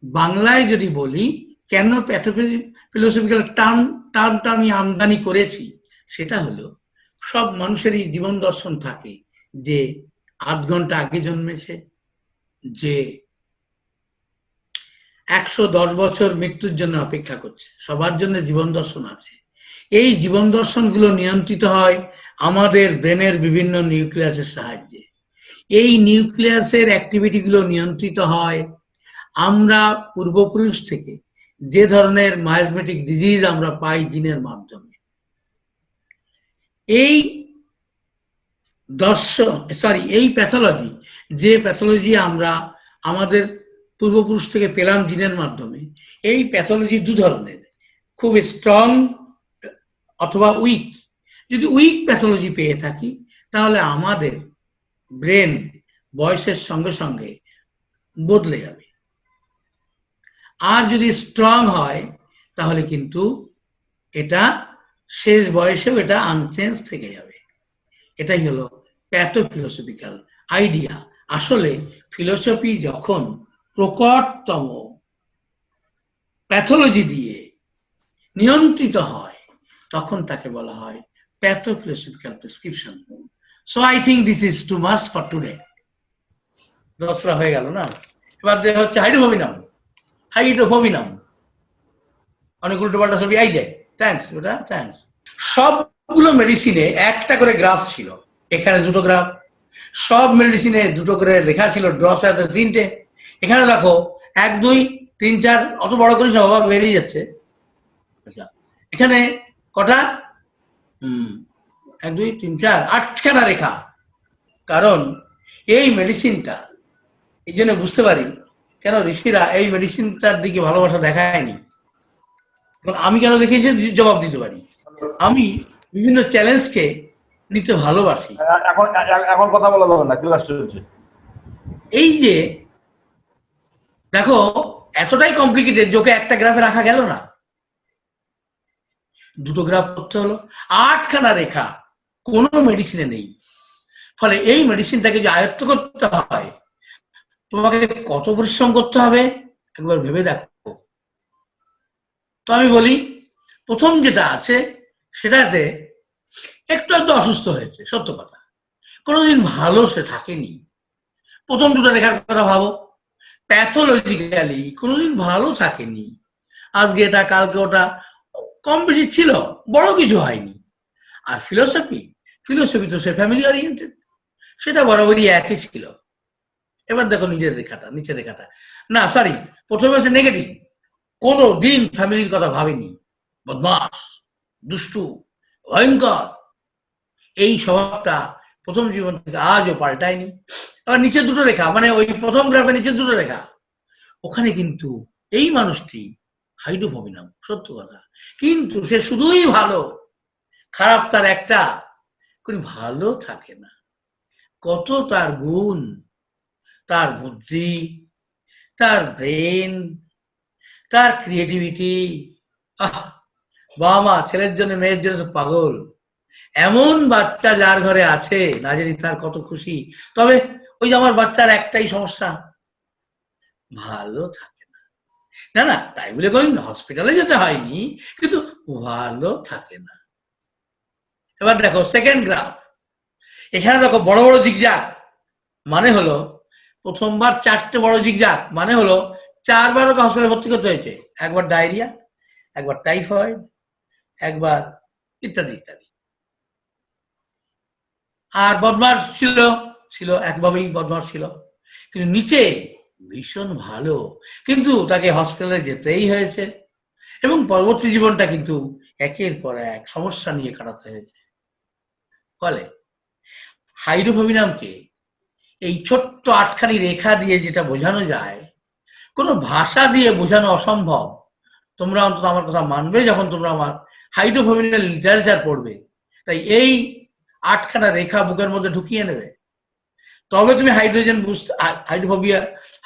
বাংলায় যদি বলি কেন ফিলোসফিক্যাল টার্মটা আমি আমদানি করেছি, সেটা হলো সব মানুষেরই জীবন দর্শন থাকে যে 8 ঘন্টা আগে জন্মেছে, যে 110 বছর মৃত্যুর জন্য অপেক্ষা করছে, সবার জন্য জীবন দর্শন আছে। এই জীবন দর্শনগুলো নিয়ন্ত্রিত হয় আমাদের ব্রেনের বিভিন্ন নিউক্লিয়াসের সাহায্যে। এই নিউক্লিয়াসের অ্যাক্টিভিটিগুলো নিয়ন্ত্রিত হয় আমরা পূর্বপুরুষ থেকে যে ধরনের মায়োজমেটিক ডিজিজ আমরা পাই জিনের মাধ্যমে। এই এই প্যাথোলজি, যে প্যাথোলজি আমরা আমাদের পূর্বপুরুষ থেকে পেলাম জিনের মাধ্যমে, এই প্যাথোলজি দু ধরনের, খুব স্ট্রং অথবা উইক। যদি উইক প্যাথোলজি পেয়ে থাকি তাহলে আমাদের ব্রেন বয়সের সঙ্গে সঙ্গে বদলে যাবে। আর যদি স্ট্রং হয় তাহলে কিন্তু এটা শেষ বয়সেও এটা আনচেঞ্জ থেকে যাবে। এটাই হলো প্যাথোফিলোসফিক্যাল আইডিয়া। আসলে ফিলোসফি যখন প্রকটতম প্যাথোলজি দিয়ে নিয়ন্ত্রিত হয় তখন তাকে বলা হয় pathophilosophical prescription. So I think this is too much for today. Dussehra হয়ে গেল না? এবার হচ্ছে হাইড্রোফোবিনাম। অনেক উল্টো পাল্টা ছবি আই যায়। থ্যাংকস, ওটা থ্যাংকস। সবগুলো মেডিসিনে একটা করে গ্রাফ ছিল, এখানে দুটো গ্রাফ। সব মেডিসিনে দুটো করে লেখা ছিল, ড্রস আছে 3টে। এখানে দেখো 1 2 3 4, অত বড় করে সব বেরিয়ে যাচ্ছে। আচ্ছা, এখানে কটা? 1 2 3 4 8খানা রেখা। কারণ এই মেডিসিনটা, এই জন্য বুঝতে পারি কেন ঋষিরা এই মেডিসিনটার দিকে ভালোবাসা দেখায়নি। আমি কেন দেখিয়েছি জবাব দিতে পারি। আমি বিভিন্ন চ্যালেঞ্জকে নিতে ভালোবাসি। এখন কথা বলা যাবে না, ক্লাস চলছে। এই যে দেখো এতটাই কমপ্লিকেটেড, যে ওকে একটা গ্রাফে রাখা গেল না, দুটো গ্রাফ করতে হলো, 8খানা রেখা কোনো মেডিসিনে নেই। ফলে এই মেডিসিনটাকে যে আয়ত্ত করতে হয় তোমাকে কত পরিশ্রম করতে হবে একবার ভেবে দেখো। তো আমি বলি, প্রথম যেটা আছে সেটাতে একটু একটু অসুস্থ হয়েছে, সত্য কথা, কোনোদিন ভালো সে থাকেনি। প্রথম দুটো রেখার কথা ভাবো, প্যাথোলজিক্যালি কোনোদিন ভালো থাকেনি। আজকে এটা কালকে ওটা, কম বেশি ছিল, বড় কিছু হয়নি। আর ফিলোসফি তো সে ফ্যামিলি ওরিয়েন্টেড, সেটা বরাবরই একই ছিল। এবার দেখো নিচের রেখাটা, না সরি, প্রথমে আছে নেগেটিভ, কোনো দিন ফ্যামিলির কথা ভাবেনি, বদমাস, দুষ্টু, ভয়ঙ্কর। এই স্বভাবটা প্রথম জীবন থেকে আজও পাল্টায়নি। আবার নিচে দুটো রেখা, মানে ওই প্রথম গ্রাফে নিচে দুটো রেখা, ওখানে কিন্তু এই মানুষটি হাইড্রোফোবিনাম, সত্য কথা। কিন্তু সে শুধুই ভালো, খারাপ তার একটা, কোনো ভালো থাকে না। কত তার গুণ, তার বুদ্ধি, তার ব্রেন, তার ক্রিয়েটিভিটি। বাবা মা ছেলের জন্য মেয়ের জন্য পাগল। এমন বাচ্চা যার ঘরে আছে না জানি তার কত খুশি। তবে ওই যে আমার বাচ্চার একটাই সমস্যা, ভালো থাকে না। না না, তাই বলে কই হসপিটালে যেতে হয়নি, কিন্তু ভালো থাকে না। এবার দেখো সেকেন্ড গ্রাফ, এখানে দেখো বড় বড় জিগজাগ, মানে হলো প্রথমবার 4টে বড় জিগজাগ, মানে হলো 4বার ওকে হসপিটালে ভর্তি করতে হয়েছে। একবার ডায়রিয়া, একবার টাইফয়েড, একবার ইত্যাদি ইত্যাদি। আর বদমাস ছিল একভাবেই বদমাস ছিল, কিন্তু নিচে ভীষণ ভালো, কিন্তু তাকে হসপিটালে যেতেই হয়েছে। এবং পরবর্তী জীবনটা কিন্তু একের পর এক সমস্যা নিয়ে কাটাতে হয়েছে। ফলে হাইড্রোফোবিনামকে এই ছোট্ট 8খানি রেখা দিয়ে যেটা বোঝানো যায়, কোনো ভাষা দিয়ে বোঝানো অসম্ভব। তোমরা অন্তত আমার কথা মানবে যখন তোমরা আমার হাইড্রোফোবিনাল লিটারেচার পড়বে। তাই এই 8খানা রেখা বুকের মধ্যে ঢুকিয়ে নেবে, তবে তুমি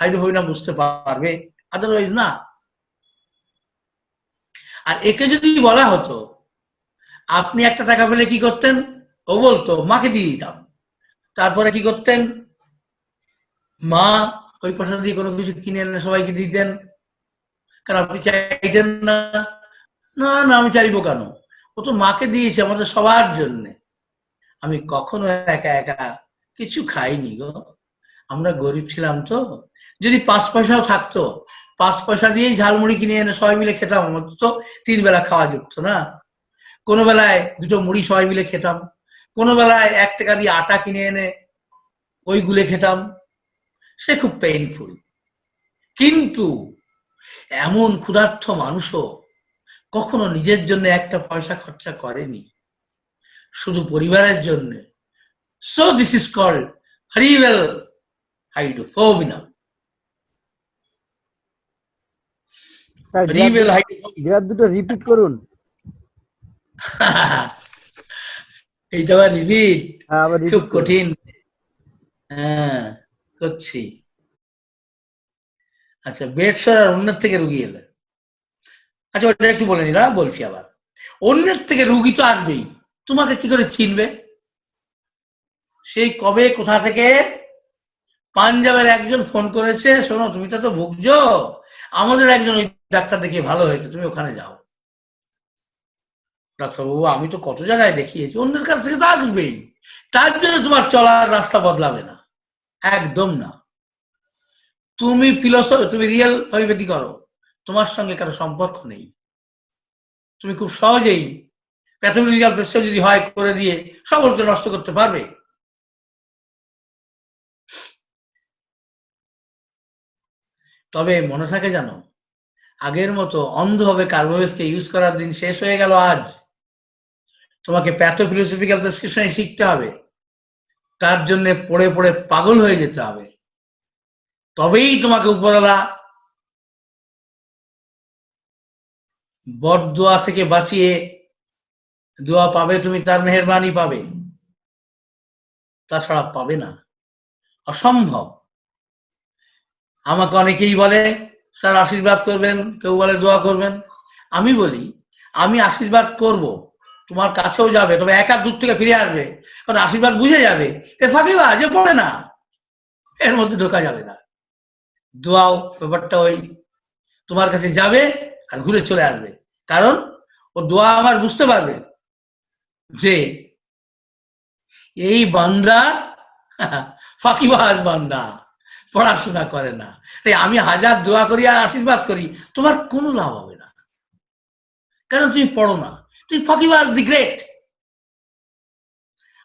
হাইড্রোফোবিনাম বুঝতে পারবে, আদারওয়াইজ না। আর একে যদি বলা হতো আপনি 1টা টাকা পেলে কি করতেন, ও বলতো মাকে দিয়ে দিতাম। তারপরে কি করতেন, মা ওই পয়সা দিয়ে কোনো কিছু কিনে এনে সবাইকে দিতেন, কারণ আপনি চাইছেন না। না না, আমি চাইবো কেন? ও তো মাকে দিয়েছে আমাদের সবার জন্য। আমি কখনো একা একা কিছু খাইনি গো। আমরা গরিব ছিলাম তো। যদি 5 পয়সাও থাকতো, 5 পয়সা দিয়েই ঝালমুড়ি কিনে এনে সবাই মিলে খেতাম। আমাদের তো 3 বেলা খাওয়া যেত না। কোনো বেলায় 2টো মুড়ি সবাই মিলে খেতাম, কোনো বেলায় 1 টাকা দিয়ে আটা কিনে এনে ওই গুলে খেতাম। সে খুব পেইনফুল। কিন্তু এমন ক্ষুধার্ত মানুষও কখনো নিজের জন্য একটা পয়সা খরচা করেনি, শুধু পরিবারের জন্য। So this is called horrible hydrophobina. Horrible hydrophobina. দুটো রিপিট করুন। এইটা আবার রিপিট? আবার খুব repeat করুন। কঠিন। হ্যাঁ, করছি। আচ্ছা, বেডসর আর অন্যের থেকে রুগী এলে, আচ্ছা ওটা একটু বলে নিলাম, বলছি আবার। অন্যের থেকে রুগী তো আসবেই, তোমাকে কি করে চিনবে? সেই কবে কোথা থেকে পাঞ্জাবের একজন ফোন করেছে, শোনো তুমি তো ভুগছো, আমাদের একজন ওই ডাক্তার দেখে ভালো হয়েছে, তুমি ওখানে যাও। ডাক্তারবাবু আমি তো কত জায়গায় দেখিয়েছি, অন্যের কাছ থেকে তো আসবেই। তার জন্য তোমার চলার রাস্তা বদলাবে না, একদম না। তুমি ফিলোসফি, তুমি রিয়েল হোমিওপ্যাথি করো, তোমার সঙ্গে কারো সম্পর্ক নেই। তুমি খুব সহজেই প্যাথোলজিক্যাল প্রেসক্রিপশন যদি হয় করে দিয়ে সকলকে নষ্ট করতে পারবে। তবে মনে থাকে জানো, আগের মতো অন্ধভাবে কার্বোভেজকে ইউজ করার দিন শেষ হয়ে গেল আজ। তোমাকে প্যাথোফিলোসফিক্যাল প্রেসক্রিপশন শিখতে হবে, তার জন্য পড়ে পড়ে পাগল হয়ে যেতে হবে। তবেই তোমাকে উপরওয়ালা বদদোয়া থেকে বাঁচিয়ে দোয়া পাবে, তুমি তার মেহেরবানি পাবে, তাছাড়া পাবে না, অসম্ভব। আমাকে অনেকেই বলে স্যার আশীর্বাদ করবেন, কেউ বলে দোয়া করবেন। আমি বলি আমি আশীর্বাদ করব, তোমার কাছেও যাবে, তবে একা দূর থেকে ফিরে আসবে, কারণ আশীর্বাদ বুঝে যাবে এ ফাঁকিবা যে পড়ে না, এর মধ্যে ঢোকা যাবে না। দোয়াও ব্যাপারটা ওই, তোমার কাছে যাবে আর ঘুরে চলে আসবে, কারণ ও দোয়া আমার বুঝতে পারবে যে এই বান্দা ফাঁকিবাজ বান্দা, পড়াশোনা করে না। তাই আমি হাজার দোয়া করি আর আশীর্বাদ করি, তোমার কোনো লাভ হবে না, কারণ তুমি পড়ো না, তুমি ফাঁকিবাজ দি গ্রেট।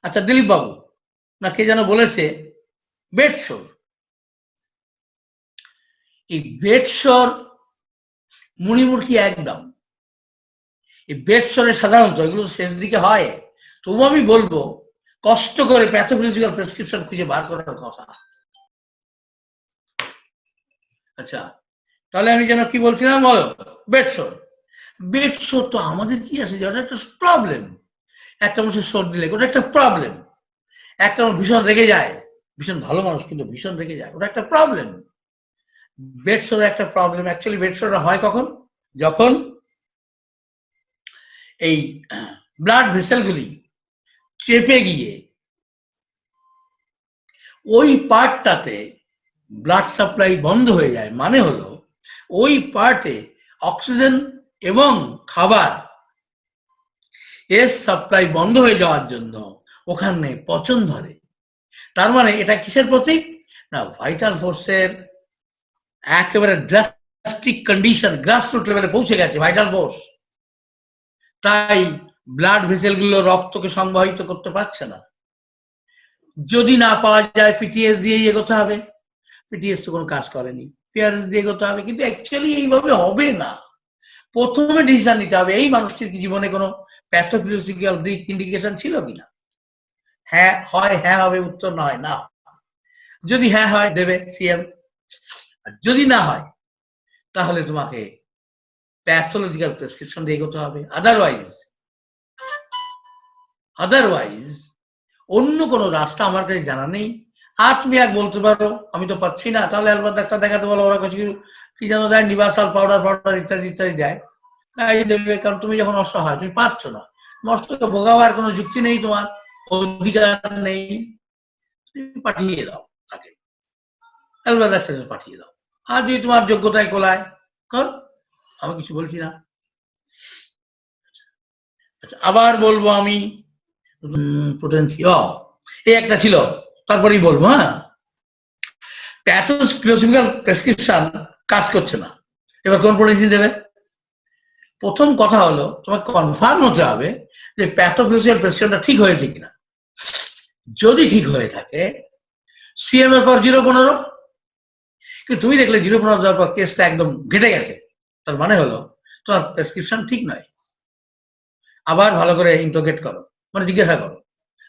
আচ্ছা দিলীপ বাবু না কে যেন বলেছে বেডসোর, এই বেডসোর মুড়িমুড়কি একদম। এই বেডসোরে সাধারণত এগুলো শেষ দিকে হয়, তবু আমি বলবো কষ্ট করে প্যাথোফিজিক্যাল প্রেসক্রিপশন খুঁজে বার করার কথা। আচ্ছা তাহলে আমি যেন কি বলছিলাম, বলো বেডসোর। বেডসোর তো আমাদের কি আছে, ওটা একটা প্রবলেম। একটা মানুষের সর্দি দিলে ওটা একটা প্রবলেম, একটা মানুষ ভীষণ রেগে যায়, ভীষণ ভালো মানুষ কিন্তু ভীষণ রেগে যায়, ওটা একটা প্রবলেম। বেডসোর একটা প্রবলেম। অ্যাকচুয়ালি বেডসোরটা হয় কখন, যখন এই ব্লাড ভেসেলগুলি চেপে গিয়ে ওই পার্টটাতে ব্লাড সাপ্লাই বন্ধ হয়ে যায়। মানে হলো ওই পার্টে অক্সিজেন এবং খাবার এর সাপ্লাই বন্ধ হয়ে যাওয়ার জন্য ওখানে পচন ধরে। তার মানে এটা কিসের প্রতীক না, ভাইটাল ফোর্সের একেবারে ড্রাস্টিক কন্ডিশন, গ্রাসরুট লেভেলে পৌঁছে গেছে ভাইটাল ফোর্স। তাই ব্লাড ভেসেলগুলো রক্তকে সংবহিত করতে পারছে না। যদি না পাওয়া যায় পিটিএস দিয়েই এগোতে হবে, পিটিএস তো কোনো কাজ করেনি, পিআরএস দিয়ে এগোতে হবে। কিন্তু অ্যাকচুয়ালি এইভাবে হবে না। প্রথমে ডিসিশন নিতে হবে এই মানুষটির কি জীবনে কোনো প্যাথোফিজিক্যাল দিক ইন্ডিকেশন ছিল কিনা। হ্যাঁ হয় হ্যাঁ হবে, উত্তর না হয় না। যদি হ্যাঁ হয় দেবে সিএম, আর যদি না হয় তাহলে তোমাকে প্যাথোলজিক্যাল প্রেসক্রিপশন দিয়ে এগোতে হবে। আদারওয়াইজ অন্য কোনো রাস্তা আমার কাছে জানা নেই। আর তুমি এক বলতে পারো আমি তো পাচ্ছি না, তাহলে একবার ডাক্তার দেখাতে বলো, ওরা কিছু কি যেন দেয়, নিবাসাল পাউডার পাউডার ইত্যাদি ইত্যাদি দেয়, তাই দেবে। কারণ তুমি যখন অসহায়, তুমি পাচ্ছ না, নষ্টকে ভোগাবার কোনো যুক্তি নেই, তোমার অধিকার নেই, তুমি পাঠিয়ে দাও তাকে, একবার ডাক্তার পাঠিয়ে দাও। আর যদি তোমার যোগ্যতায় কোলায় কর, আমি কিছু বলছি না। আচ্ছা, আবার বলবো আমি পোটেন্সি এই একটা ছিল, তারপরেই বলবো। হ্যাঁ, প্যাথোফিলোসফিক্যাল প্রেসক্রিপশন কাজ করছে না, এবার কোন পোটেন্সি দেবে? প্রথম কথা হলো তোমাকে কনফার্ম হতে হবে যে প্যাথোফিলোসফিক্যাল প্রেসক্রিপশনটা ঠিক হয়েছে কিনা। যদি ঠিক হয়ে থাকে সিএম এর পর 0-15, কিন্তু তুমি দেখলে 0-15 দেওয়ার পর কেসটা একদম ঘেটে গেছে, তার মানে হলো তোমার প্রেসক্রিপশন ঠিক নয়। আবার ভালো করে ইন্টারোগেট করো, মানে জিজ্ঞাসা করো,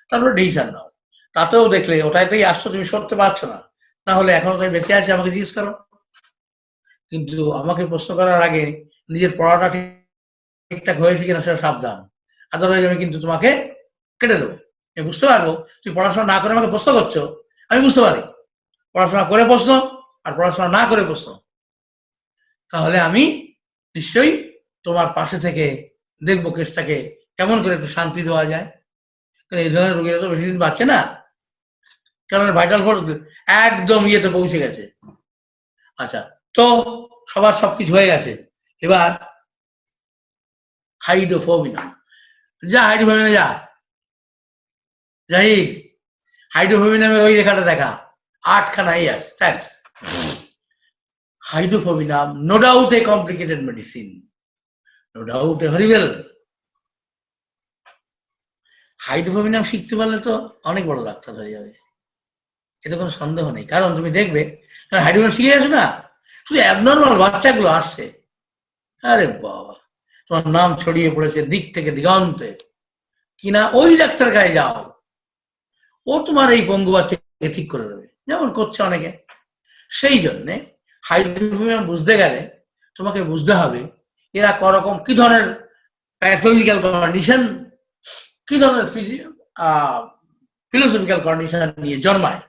তারপরে ডিসিশন নাও। তাতেও দেখলে ওটাতেই আসছো, তুমি সরতে পারছো না, তাহলে এখনো তুমি বেঁচে আছে, আমাকে জিজ্ঞেস করো। কিন্তু আমাকে প্রশ্ন করার আগে নিজের পড়াটা ঠিকঠাক হয়েছে কিনা সেটা সাবধান, আদারওয়াইজ আমি কিন্তু তোমাকে কেটে দেবো। আমি বুঝতে পারবো তুমি পড়াশোনা না করে আমাকে প্রশ্ন করছো, আমি বুঝতে পারি পড়াশোনা করে প্রশ্ন আর পড়াশোনা না করে প্রশ্ন। তাহলে আমি নিশ্চয়ই তোমার পাশে থেকে দেখবো কেসটাকে কেমন করে একটু শান্তি দেওয়া যায়, কারণ এই ধরনের রোগীরা তো বেশি দিন বাঁচছে না, কারণ ভাইটাল ফোর্স একদম ইয়েতে পৌঁছে গেছে। আচ্ছা, তো সবার সবকিছু হয়ে গেছে, এবার হাইড্রোফোবিনাম। যা হাইড্রোফোবিনাম যা, জাহিদ হাইড্রোফোবিনামের ওই রেখাটা দেখা, 8খানা ইয়াস। থ্যাংকস। হাইড্রোফোবিনাম নো ডাউট এ কমপ্লিকেটেড মেডিসিন, নো ডাউট এ হরিবেল। হাইড্রোফোবিনাম শিখতে পারলে তো অনেক বড় ডাক্তার হয়ে যাবে, এতে কোনো সন্দেহ নেই। কারণ তুমি দেখবে হাইড্রোফোবিনাম শিখে আসো না, শুধু অ্যাবনর্মাল বাচ্চাগুলো আসছে, আরে বাবা তোমার নাম ছড়িয়ে পড়েছে দিক থেকে দিগন্তে, কিনা ওই ডাক্তার কাছে যাও, ও তোমার এই পঙ্গু বাচ্চাকে ঠিক করে দেবে, যেমন করছে অনেকে। সেই জন্যে হাইড্রোফোবিনাম বুঝতে গেলে তোমাকে বুঝতে হবে এরা করকম কি ধরনের প্যাথোলজিক্যাল কন্ডিশন, কি ধরনের ফিলোসফিক্যাল কন্ডিশন নিয়ে জন্মায়।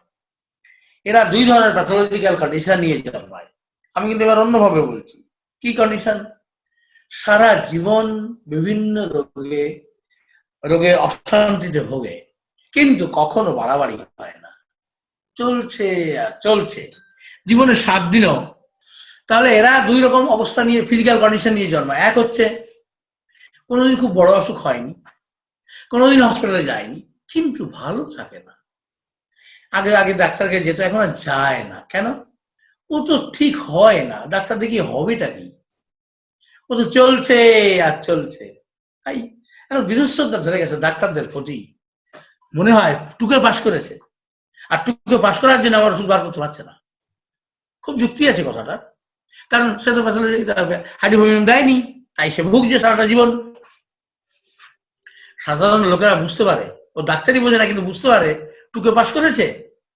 এরা 2 ধরনের প্যাথোলজিক্যাল কন্ডিশন নিয়ে জন্মায়। আমি কিন্তু এবার অন্যভাবে বলছি, কি কন্ডিশন? সারা জীবন বিভিন্ন রোগে অশান্তিতে ভোগে, কিন্তু কখনো বাড়াবাড়ি হয় না, চলছে আর চলছে জীবনের 7 দিনও। তাহলে এরা 2 রকম অবস্থা নিয়ে, ফিজিক্যাল কন্ডিশন নিয়ে জন্মায়। এক হচ্ছে কোনোদিন খুব বড় অসুখ হয়নি, কোনোদিন হসপিটালে যায়নি, কিন্তু ভালো থাকে না। আগে আগে ডাক্তারকে যেত, এখন আর যায় না। কেন? ও তো ঠিক হয় না, ডাক্তার দেখি হবেটা কি, ও তো চলছে আর চলছে। তাই এখন বিশেষজ্ঞতা ধরে গেছে ডাক্তারদের প্রতি, মনে হয় টুকে পাশ করেছে, আর টুকে পাশ করার জন্য আমার ওষুধ বার করতে পারছে না। খুব যুক্তি আছে কথাটা, কারণ সে তো হাইড্রোফোবিনাম দেয়নি, তাই সে ভুগছে সারাটা জীবন। সাধারণ লোকেরা বুঝতে পারে, ও ডাক্তারই বোঝে না, কিন্তু বুঝতে পারে টুকে পাশ করেছে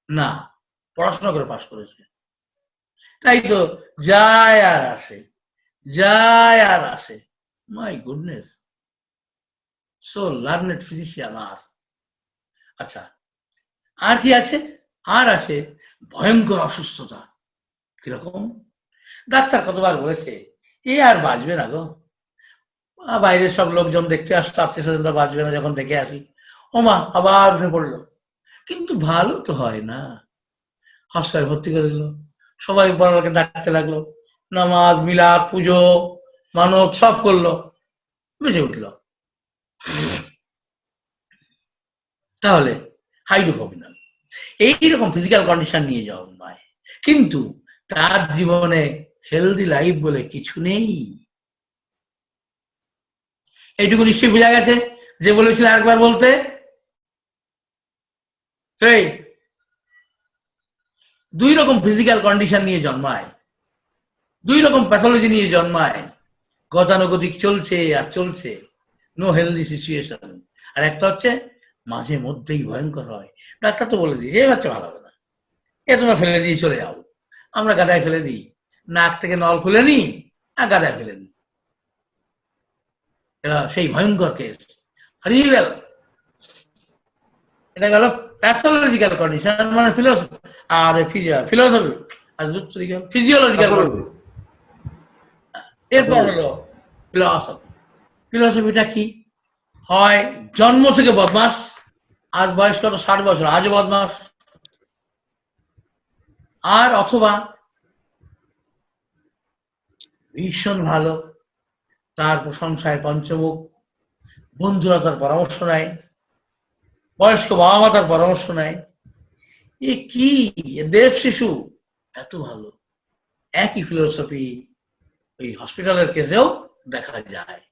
না, পড়াশোনা করে পাশ করেছে। তাই তো যায় আর আসে, যায় আর আসে। My goodness, so learned physician. আর আচ্ছা, আর কি আছে? আর আছে ভয়ঙ্কর অসুস্থতা। কিরকম? ডাক্তার কতবার বলেছে এ আর বাঁচবে না গো, বাইরের সব লোকজন দেখতে আসতো, আত্মীয় স্বজনরা বাঁচবে না, যখন দেখে আসি ওমা আবার উঠে পড়লো, কিন্তু ভালো তো হয় না। হাসপাতালে ভর্তি করে দিল, সবাই বড়কে ডাকতে লাগলো, নামাজ মিলাদ পুজো মানত সব করলো, বেঁচে উঠল। তাহলে হাইড্রোফোবিনাম এইরকম ফিজিক্যাল কন্ডিশন নিয়ে জন্মায়, কিন্তু তার জীবনে হেলদি লাইফ বলে কিছু নেই। এইটুকু নিশ্চয়ই বোঝা গেছে। যে বলেছিল আরেকবার বলতে, এই 2 রকম ফিজিক্যাল কন্ডিশন নিয়ে জন্মায়, 2 রকম প্যাথোলজি নিয়ে জন্মায়, গতানুগতিক চলছে আর চলছে, নো হেলদি সিচুয়েশন। আর একটা হচ্ছে মাঝে মধ্যেই ভয়ঙ্কর হয়, ডাক্তার তো বলে দিই এই বাচ্চা ভালো হবে না, এ তোমরা ফেলে দিয়ে চলে যাও, আমরা গাদায় ফেলে দিই, নাক থেকে নল খুলে নি আর গাদায় ফেলে দিই। সেই ভয়ঙ্কর কেস, হারিয়ে গেল। এটা গেল প্যাথোলজিক্যাল কন্ডিশন, মানে ফিলোসফি আর ফিলোসফি আর ফিজিওলজিক্যাল। এরপর হলো ফিলসফি। ফিলসফিটা কি হয়? জন্ম থেকে বদমাস, আজ বয়স কত 60 বছর, আজও বদমাস, আর অথবা ভীষণ ভালো, তার প্রশংসায় পঞ্চমুখ, বন্ধুরা তার পরামর্শ নেয়, বয়স্ক বাবা মা তার পরামর্শ নেয়। এ কি, দেব শিশু এত ভালো। একই ফিলোসফি ওই হসপিটালের কেসেও দেখা যায়।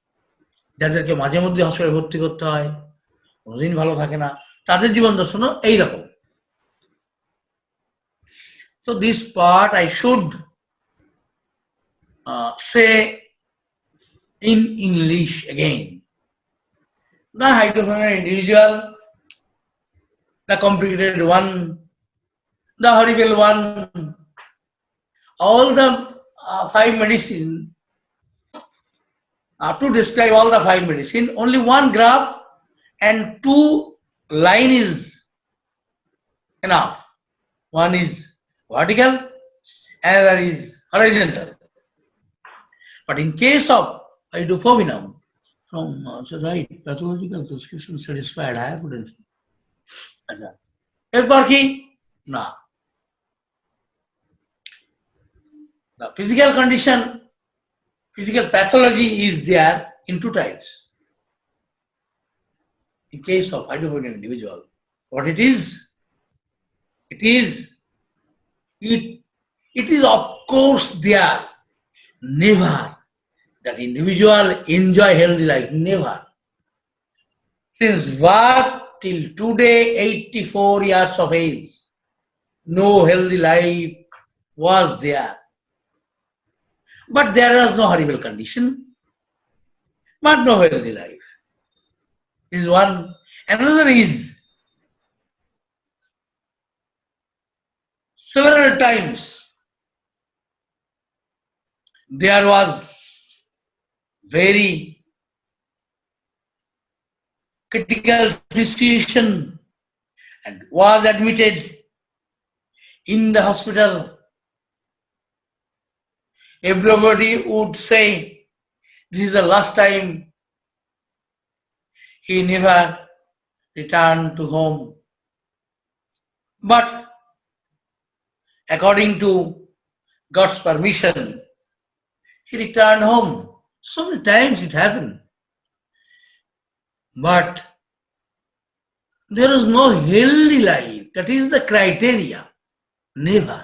যাদেরকে মাঝে মধ্যে হসপিটালে ভর্তি করতে হয়, কোনোদিন ভালো থাকে না, তাদের জীবন দর্শনও এইরকম। So this part I should say in English again. The hydrophobia individual, the complicated one, the horrible one, all the five medicine. To describe all the five medicine, only one graph and two line is enough. One is vertical, another is horizontal. But in case of hydrophobinum, from right pathological prescription satisfied higher potency. আচ্ছা, এরপর কি না, the physical condition, physical pathology is there in two types. In case of hydrophobia individual, what it is it is of course there. Never that individual enjoy healthy life, never. Since birth till today, 84 years of age, no healthy life was there. But there was no horrible condition, but no healthy life. This is one. Another is several times there was very critical situation and was admitted in the hospital. Everybody would say this is the last time. He never returned to home. But according to God's permission, he returned home. So many times it happened. But there is no healthy life. That is the criteria. Never.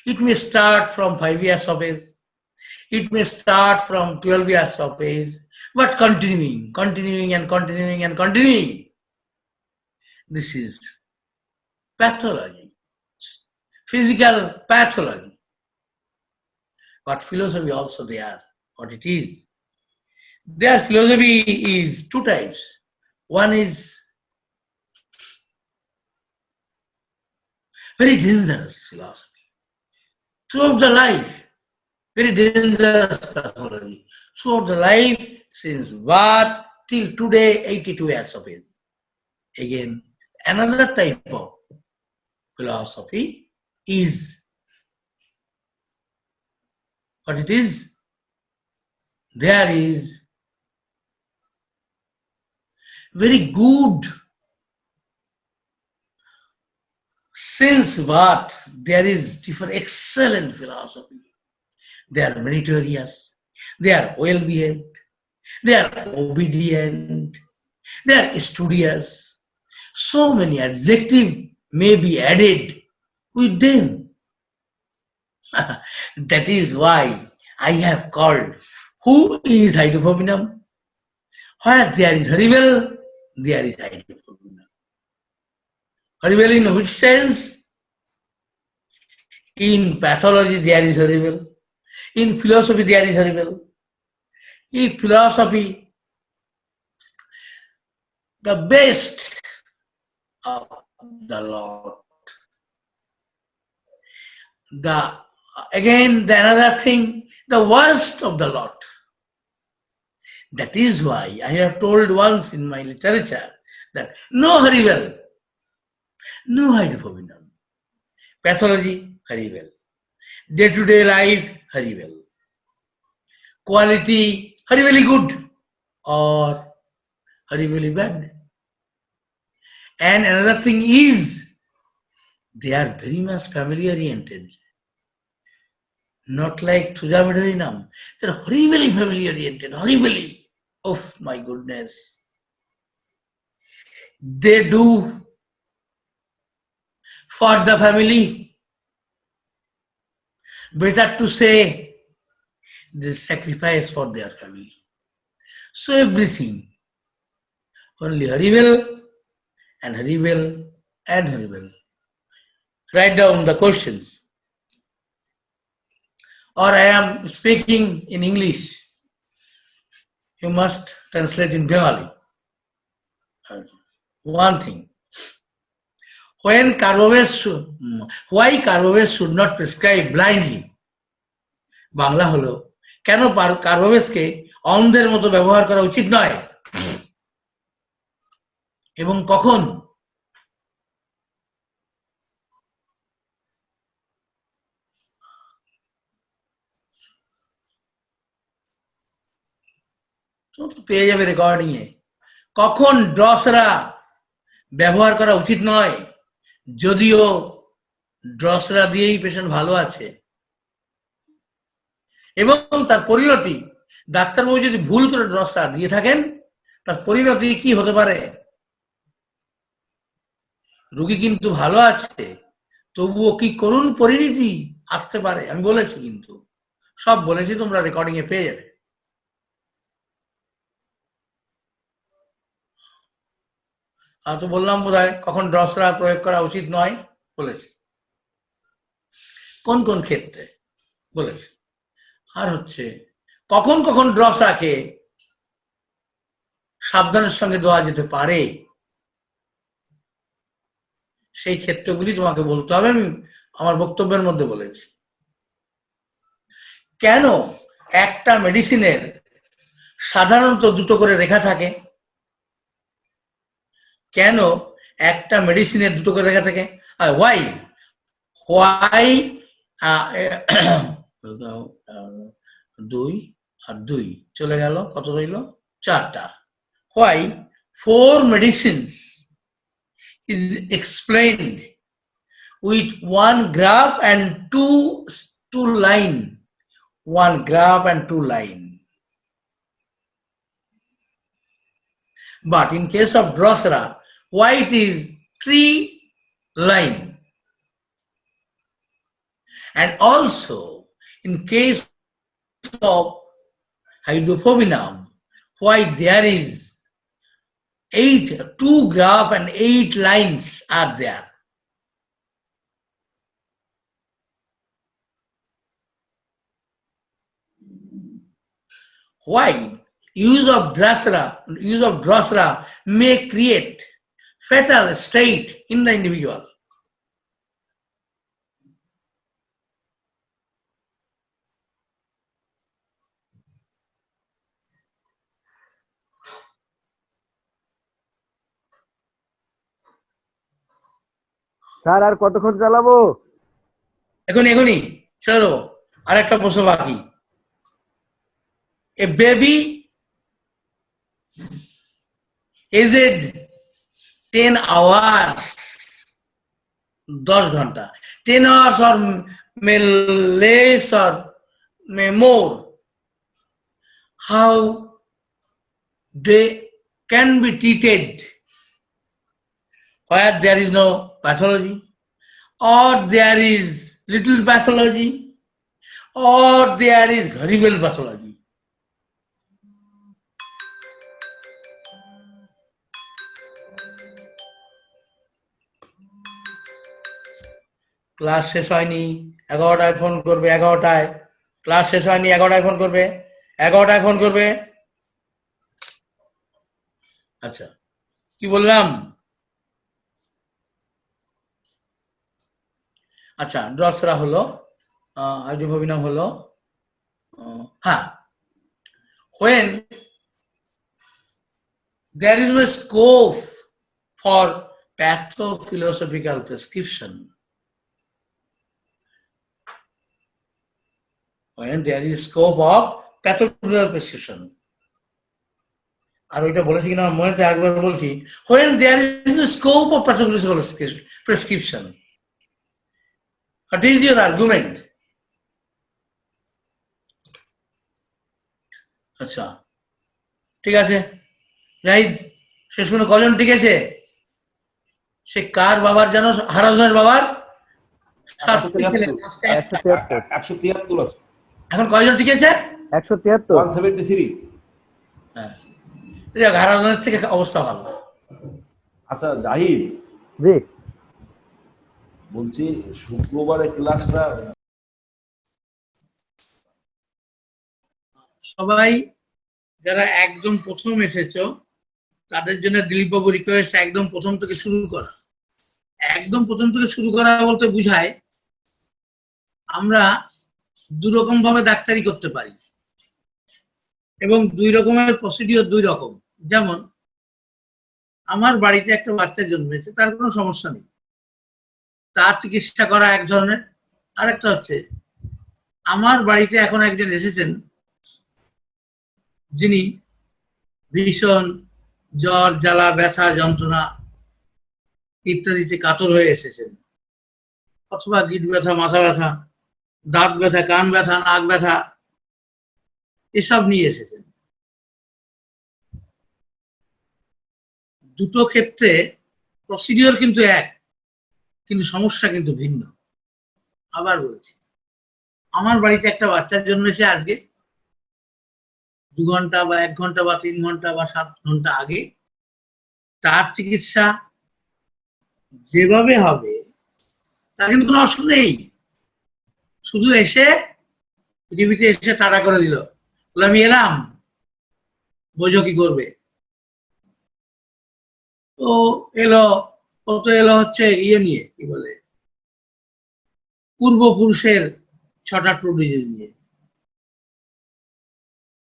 It may start from 5 years of age. It may start from 12 years of age. But continuing. This is pathology. Physical pathology. But philosophy also there. What it is. Their philosophy is two types. One is very dangerous philosophy. Throughout the life, very dangerous pathology. Throughout the life, since birth till today, 82 years of age. Again, another type of philosophy is what it is. There is very good. Since birth, there is different excellent philosophy. They are meritorious, they are well behaved, they are obedient, they are studious. So many adjectives may be added with them. That is why I have called who is hydrophobinum. Where there is horrible, there is hydrophobinum. Horrible in which sense? In pathology there is horrible. In philosophy there is horrible. In philosophy, the best of the lot. Again, another thing, the worst of the lot. That is why I have told once in my literature that no horrible, no hydrophobinum. Pathology, horrible. Day-to-day life, horrible. Quality, horribly good or horribly bad. And another thing is, they are very much family oriented. not like Thujavidoinam. They're horribly family oriented, horribly. Oh my goodness. They do for the family. Better to say they sacrifice for their family. So everything. Only horrible and horrible and horrible. Write down the questions. Or I am speaking in English. You must translate in Bengali. One thing. Why Carbobase should not prescribe blindly? Bangla হলো কেন কার্বোবেসকে অন্ধের মতো ব্যবহার করা উচিত নয় এবং কখন? পেয়ে যাবে রেকর্ডিং এ। কখন ড্রসরা ব্যবহার করা উচিত নয়, যদিও ড্রসরা দিয়েই পেশেন্ট ভালো আছে, এবং তার পরিণতি ডাক্তারবাবু যদি ভুল করে ড্রসরা দিয়ে থাকেন তার পরিণতি কি হতে পারে? রোগী কিন্তু ভালো আছে, তবুও কি করুণ পরিণতি আসতে পারে। আমি বলেছি, কিন্তু সব বলেছি, তোমরা রেকর্ডিং এ পেয়ে যাবে। আর তো বললাম বোধহয় কখন ড্রসরা প্রয়োগ করা উচিত নয় বলেছি, কোন কোন ক্ষেত্রে বলেছি। আর হচ্ছে কখন কখন ড্রসরাকে সাবধানের সঙ্গে দেওয়া যেতে পারে, সেই ক্ষেত্রগুলি তোমাকে বলতে হবে। আমি আমার বক্তব্যের মধ্যে বলেছি। কেন একটা মেডিসিনের সাধারণত দুটো করে লেখা থাকে? কেন একটা মেডিসিনের দুটো করে লেখা থাকে? হোয়াই হোয়াই 2 আর 2 চলে গেল, কত রইল? 4টা। Why 4 medicines is explained with 1 graph and 2 line. 1 graph and 2 line. But in case of Drosera, why it is 3 line? And also in case of Hydrophobium, why there is 2 graph and 8 lines are there. Why use of Drosera may create fatal state in the individual. Sir আর কতক্ষণ চালাবো? এখনই ছেড়ে দেবো। আর একটা প্রশ্ন বাকি। A baby aged 10 hours, 10 ঘন্টা, 10 hours or may less or may more, how they can be treated where there is no pathology, or there is little pathology, or there is horrible pathology. Class শেষ হয়নি, 11টায় phone করবে, 11টায়। Class শেষ হয়নি, 11টায় phone করবে, 11টায় phone করবে। আচ্ছা, কি বললাম? আচ্ছা, ড্রসরা হলো, হাইড্রোফোবিনাম হলো, হ্যাঁ, when there is no scope for pathophilosophical prescription, when there is scope of pathological prescription, আর ওইটা বলেছি কিনা মনে তো একবার বলছি, when there is no scope of pathological prescription, what is your argument? আচ্ছা, ঠিক আছে। জাহিদ, শেষ পর্যন্ত কজন টিকেছে? সে কার বাবার যেন, হারাজনের বাবার 173 173 আছে। এখন কয়জন টিকেছে? 173 173। হ্যাঁ, হারাজনের থেকে অবস্থা ভালো। আচ্ছা জাহিদ, জি বলছি শুক্রবারে ক্লাসটা সবাই যারা একদম প্রথম এসেছো তাদের জন্য দিলীপবাবু রিকোয়েস্ট একদম প্রথম থেকে শুরু করা। একদম প্রথম থেকে শুরু করা বলতে বুঝায় আমরা দুরকম ভাবে ডাক্তারি করতে পারি এবং দুই রকমের প্রসিডিওর দুই রকম। যেমন আমার বাড়িতে একটা বাচ্চা জন্মেছে, তার কোনো সমস্যা নেই, তার চিকিৎসা করা এক ধরনের। আরেকটা হচ্ছে আমার বাড়িতে এখন একজন এসেছেন যিনি ভীষণ জ্বর জ্বালা ব্যথা যন্ত্রণা ইত্যাদিতে কাতর হয়ে এসেছেন, অথবা গিট ব্যথা, মাথা ব্যথা, দাঁত ব্যথা, কান ব্যথা, নাক ব্যথা, এসব নিয়ে এসেছেন। দুটো ক্ষেত্রে প্রসিডিওর কিন্তু এক, কিন্তু সমস্যা কিন্তু ভিন্ন। আবার বলছি, আমার বাড়িতে একটা বাচ্চার জন্মেছে আজকে 2 ঘন্টা বা 1 ঘন্টা বা 3 ঘন্টা বা 7 ঘন্টা আগে। তার চিকিৎসা যেভাবে হবে তার কিন্তু কোনো অসুবিধা নেই, শুধু এসে পৃথিবীতে এসে টাটা করে দিল, বলে আমি এলাম, বোঝো কি করবে। ও এলো, ও তো এলো হচ্ছে ইয়ে নিয়ে, কি বলে, পূর্বপুরুষের 6টা ট্রু ডিজিজ নিয়ে।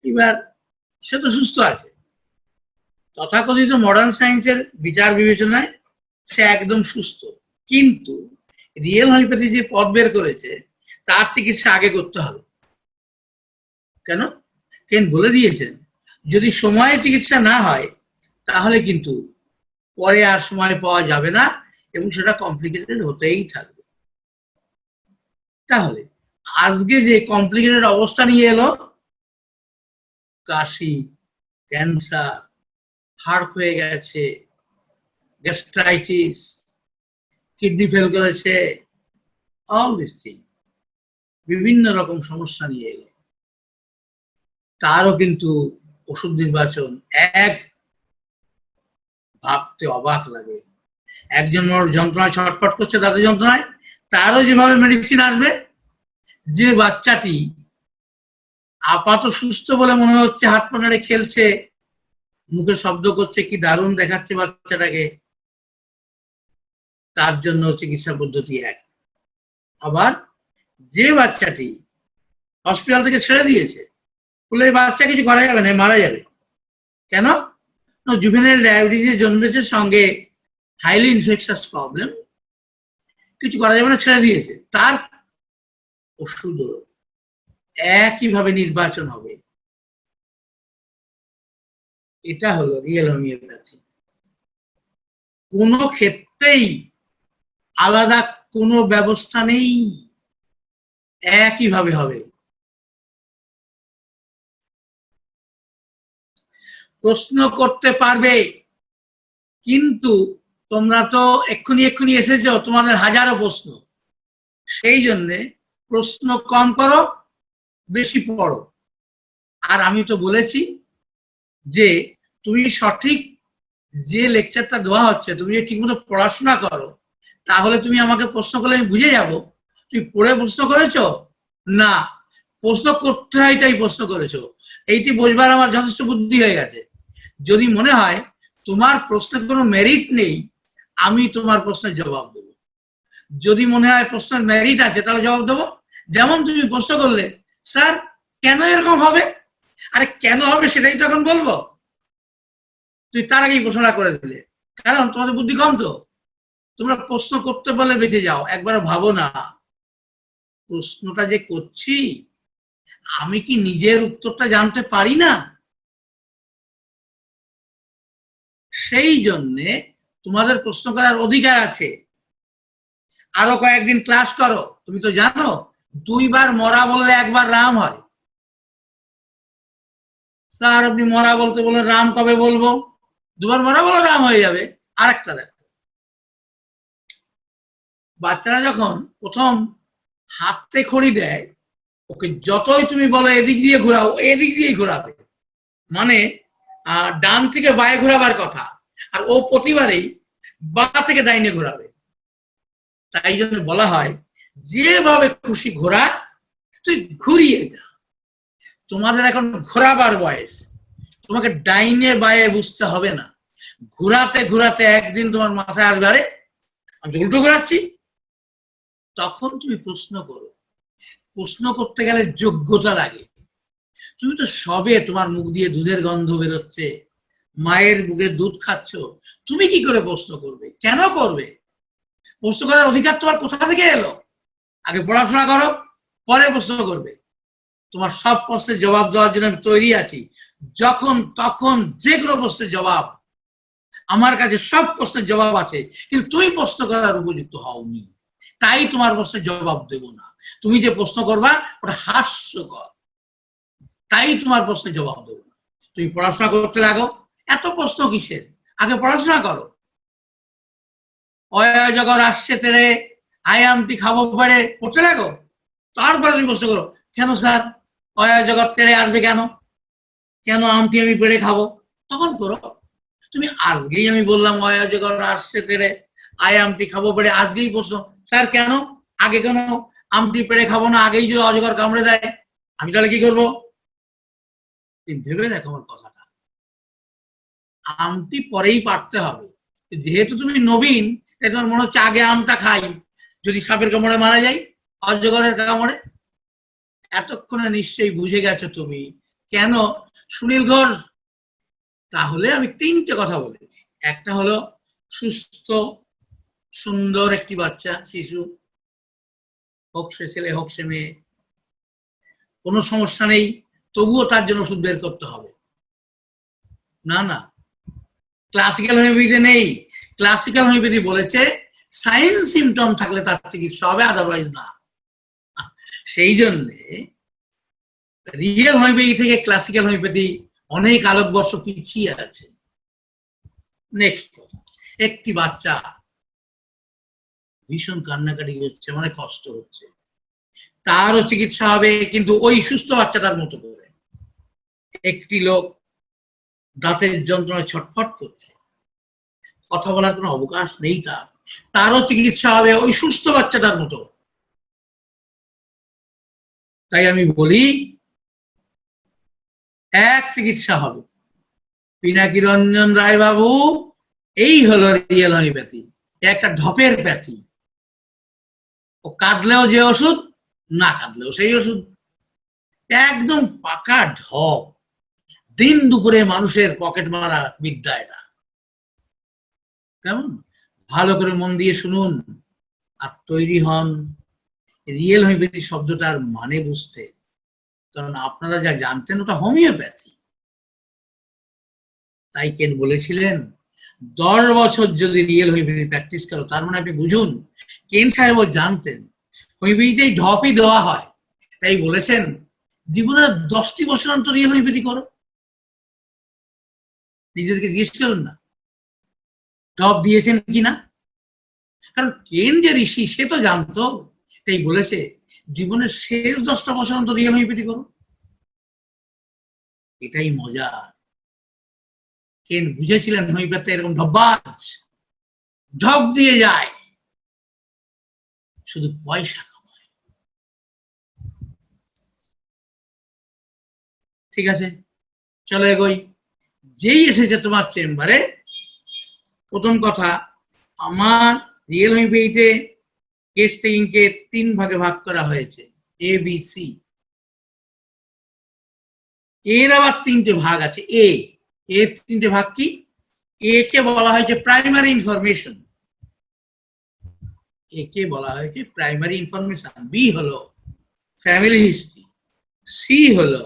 এবার সে তো সুস্থ আছে, তথাকথিত মডার্ন সায়েন্সের বিচার বিবেচনায় সে একদম সুস্থ, কিন্তু রিয়েল হোমিওপ্যাথি যে পথ বের করেছে তার চিকিৎসা আগে করতে হবে। কেন? কেন বলে দিয়েছেন যদি সময়ে চিকিৎসা না হয় তাহলে কিন্তু পরে আর সময় পাওয়া যাবে না এবং সেটা কমপ্লিকেটেড হতেই থাকবে। তাহলে আজকে যে কমপ্লিকেটেড অবস্থা নিয়ে এলো, কাশি, ক্যান্সার, হার্ট হয়ে গেছে, গ্যাস্ট্রাইটিস, কিডনি ফেল করেছে, অল দিস থিং, বিভিন্ন রকম সমস্যা নিয়ে এলো, তারও কিন্তু ওষুধ নির্বাচন এক, ভাবতে অবাক লাগে। একজন মানুষ যন্ত্রণায় ছটফট করছে দাঁতে যন্ত্রণায়, তারও যেভাবে মেডিসিন আসবে, যে বাচ্চাটি আপাত সুস্থ বলে মনে হচ্ছে, হাত পা নাড়ে খেলছে, মুখে শব্দ করছে, কি দারুণ দেখাচ্ছে বাচ্চাটাকে, তার জন্য চিকিৎসা পদ্ধতি এক। আবার যে বাচ্চাটি হসপিটাল থেকে ছেড়ে দিয়েছে, বলে এই বাচ্চা কিছু করা যাবে না, মারা যাবে, কেন? জুভেনাইল ডায়াবেটিস জন্মেছে, সঙ্গে হাইলি ইনফেকশাস প্রবলেম, কিছু করা যাবে না, ছেড়ে দিয়েছে, তার ওষুধও একইভাবে নির্বাচন হবে। এটা হলো রিয়েল হোমিওপ্যাথি। কোনো ক্ষেত্রেই আলাদা কোনো ব্যবস্থা নেই, একইভাবে হবে। প্রশ্ন করতে পারবে, কিন্তু তোমরা তো এক্ষুনি এসেছো, তোমাদের হাজারো প্রশ্ন, সেই জন্যে প্রশ্ন কম করো, বেশি পড়ো। আর আমি তো বলেছি যে তুমি সঠিক যে লেকচারটা দেওয়া হচ্ছে তুমি যদি ঠিকমতো পড়াশোনা করো তাহলে তুমি আমাকে প্রশ্ন করলে আমি বুঝে যাব তুমি পড়ে প্রশ্ন করেছো না প্রশ্ন করতে হয় তাই প্রশ্ন করেছো। এইটি বুঝবার আমার যথেষ্ট বুদ্ধি হয়ে গেছে। যদি মনে হয় তোমার প্রশ্নের কোনো মেরিট নেই, আমি তোমার প্রশ্নের জবাব দেবো। যদি মনে হয় প্রশ্নের মেরিট আছে তাহলে জবাব দেবো। যেমন তুমি প্রশ্ন করলে, স্যার কেন এরকম হবে, আরে কেন হবে সেটাই তখন বলবো, তুই তার আগেই প্রশ্নটা করে দিলে, কারণ তোমাদের বুদ্ধি কম। তো তোমরা প্রশ্ন করতে বলে বেঁচে যাও, একবার ভাবো না প্রশ্নটা যে করছি আমি কি নিজের উত্তরটা জানতে পারি না? সেই জন্যে তোমাদের প্রশ্ন করার অধিকার আছে। আরো কয়েকদিন ক্লাস করো। তুমি তো জানো 2 বার মরা বললে 1 বার রাম হয়। স্যার আপনি মরা বলতে বলেন, রাম কবে বলবো? দুবার মরা বলো রাম হয়ে যাবে। আরেকটা দেখো, বাচ্চারা যখন প্রথম হাতে খড়ি দেয়, ওকে যতই তুমি বলো এদিক দিয়ে ঘোরাও, এদিক দিয়েই ঘোরাবে। মানে ডান থেকে বায়ে ঘোরাবার কথা, আর ও প্রতিবারেই বা থেকে ডাইনে ঘোরাবে। তাই জন্য বলা হয় যেভাবে খুশি ঘোরা, তুই ঘুরিয়ে যা। তোমাদের এখন ঘোরাবার বয়স, তোমাকে ডাইনে বায়ে বুঝতে হবে না। ঘুরাতে ঘুরাতে একদিন তোমার মাথায় আসবে, আরে আমি উল্টো ঘোরাচ্ছি। তখন তুমি প্রশ্ন করো। প্রশ্ন করতে গেলে যোগ্যতা লাগে। তুমি তো সবে তোমার মুখ দিয়ে দুধের গন্ধ বেরোচ্ছে, মায়ের বুকে দুধ খাচ্ছ, তুমি কি করে প্রশ্ন করবে? কেন করবে? প্রশ্ন করার অধিকার তোমার কোথা থেকে এলো? আগে পড়াশোনা করো, পরে প্রশ্ন করবে। তোমার সব প্রশ্নের জবাব দেওয়ার জন্য আমি তৈরি আছি। যখন তখন যে কোনো প্রশ্নের জবাব, আমার কাছে সব প্রশ্নের জবাব আছে, কিন্তু তুমি প্রশ্ন করার উপযুক্ত হওনি, তাই তোমার প্রশ্নের জবাব দেব না। তুমি যে প্রশ্ন করবা ওটা হাস্যকর, তাই তোমার প্রশ্নের জবাব দেবো না। তুমি পড়াশোনা করতে লাগো। এত প্রশ্ন কিসের? আগে পড়াশোনা করো। অজগর আসছে তেড়ে, আয়ামটি খাবো পারে পড়তে লাগো। তারপরে তুমি প্রশ্ন করো, কেন স্যার অজগর তেড়ে আসবে? কেন কেন আমটি আমি পেড়ে খাবো? তখন করো। তুমি আজকেই আমি বললাম অজগর আসছে তেড়ে, আমটি খাবো পেড়ে, আজকেই প্রশ্ন, স্যার কেন? আগে কেন আমটি পেড়ে খাবো না? আগেই যদি অজগর কামড়ে দেয়, আমি তাহলে কি করবো? ভেবে দেখো আমার কথাটা। আমটি পরেই পারতে হবে। যেহেতু তুমি নবীন, তাই তোমার মনে হচ্ছে আগে আমটা খাই, যদি সাপের কামড়ে মারা যাই, অজগরের কামড়ে। এতক্ষণে নিশ্চয়ই বুঝে গেছো তুমি কেন সুনীল ঘোষ। তাহলে আমি তিনটে কথা বলেছি। একটা হলো সুস্থ সুন্দর একটি বাচ্চা, শিশু, হোক সে ছেলে হোক সে মেয়ে, কোনো সমস্যা নেই, তবুও তার জন্য ওষুধ বের করতে হবে। না না, ক্লাসিক্যাল হোমিওপ্যাথিতে নেই। ক্লাসিক্যাল হোমিওপ্যাথি বলেছে সাইন সিমটম থাকলে তার চিকিৎসা হবে, আদারওয়াইজ না। সেই জন্যে রিয়েল হোমিওপ্যাথি থেকে ক্লাসিক্যাল হোমিওপ্যাথি অনেক আলোকবর্ষ পিছিয়ে আছে। নেক্সট, একটি বাচ্চা ভীষণ কান্নাকাটি হচ্ছে, মানে কষ্ট হচ্ছে, তারও চিকিৎসা হবে, কিন্তু ওই সুস্থ বাচ্চাটার মতো করে। একটি লোক দাঁতের যন্ত্রণায় ছটফট করছে, কথা বলার কোনো অবকাশ নেই, তারও চিকিৎসা হবে ওই সুস্থ বাচ্চাটার মতো। তাই আমি বলি এক চিকিৎসা হবে। পিনাকি রঞ্জন রায় বাবু, এই হলো রিয়েল হোমিওপ্যাথি। একটা ঢপের প্যাথি। ও কাঁদলেও যে ওষুধ, না কাঁদলেও সেই ওষুধ। একদম পাকা ঢপ, দিন দুপুরে মানুষের পকেট মারা বিদ্যা এটা। কেমন? ভালো করে মন দিয়ে শুনুন আর তৈরি হন রিয়েল হোমিওপ্যাথি শব্দটার মানে বুঝতে। কারণ আপনারা যা জানতেন ওটা হোমিওপ্যাথি। তাই কেন বলেছিলেন 10 বছর যদি রিয়েল হোমিওপ্যাথি প্র্যাকটিস করো, তার মানে আপনি বুঝুন কেন সাহেবও জানতেন হোমিওপ্যাথিতে ঢপই দেওয়া হয়। তাই বলেছেন জীবনে 10টি বছর অন্তর রিয়েল হোমিওপ্যাথি করো। নিজেদেরকে জিজ্ঞেস করুন না ঢপ দিয়েছেন কিনা। কারণ কেন যে ঋষি, সে তো জানতো, তাই বলেছে জীবনের শেষ 10টা বছর অন্তর রিয়েল হোমিওপ্যাথি করো। এটাই মজা। কেন বুঝেছিলেন হোমিওপ্যাথি এরকম ঢপবাজ, ঢপ দিয়ে যায়, শুধু পয়সা কামায়। ঠিক আছে, চলো এগোই। যেই এসেছে তোমার চেম্বারে, প্রথম কথা, আমার রিয়েল হোমিওপ্যাথিতে কেস টেকিংকে 3 ভাগে ভাগ করা হয়েছে, এ বি সি। এর আবার 3টে ভাগ আছে। এর 3টে ভাগ কি? এ কে বলা হয়েছে প্রাইমারি ইনফরমেশন, একে বলা হয়েছে প্রাইমারি ইনফরমেশন। বি হলো ফ্যামিলি হিস্ট্রি, সি হলো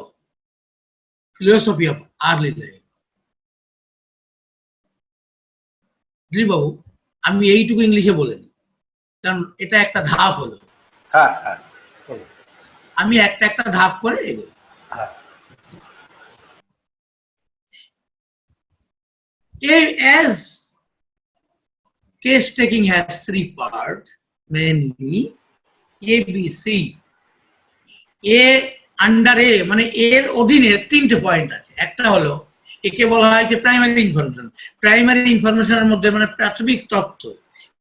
ফিলোসফি অফ আর্লি লাইফ। বাবু আমি এইটুকু ইংলিশে বলিনি, কারণ এটা একটা ধাপ হলো। হ্যাঁ হ্যাঁ, আমি একটা একটা ধাপ করে এগোই। হ্যাঁ। as case taking has three parts mainly A, B, C. A under A মানে এর অধীনে তিনটে পয়েন্ট আছে। একটা হলো একে বলা হয় যে প্রাইমারি ইনফরমেশন। প্রাইমারি ইনফরমেশনের মধ্যে মানে প্রাথমিক তথ্য,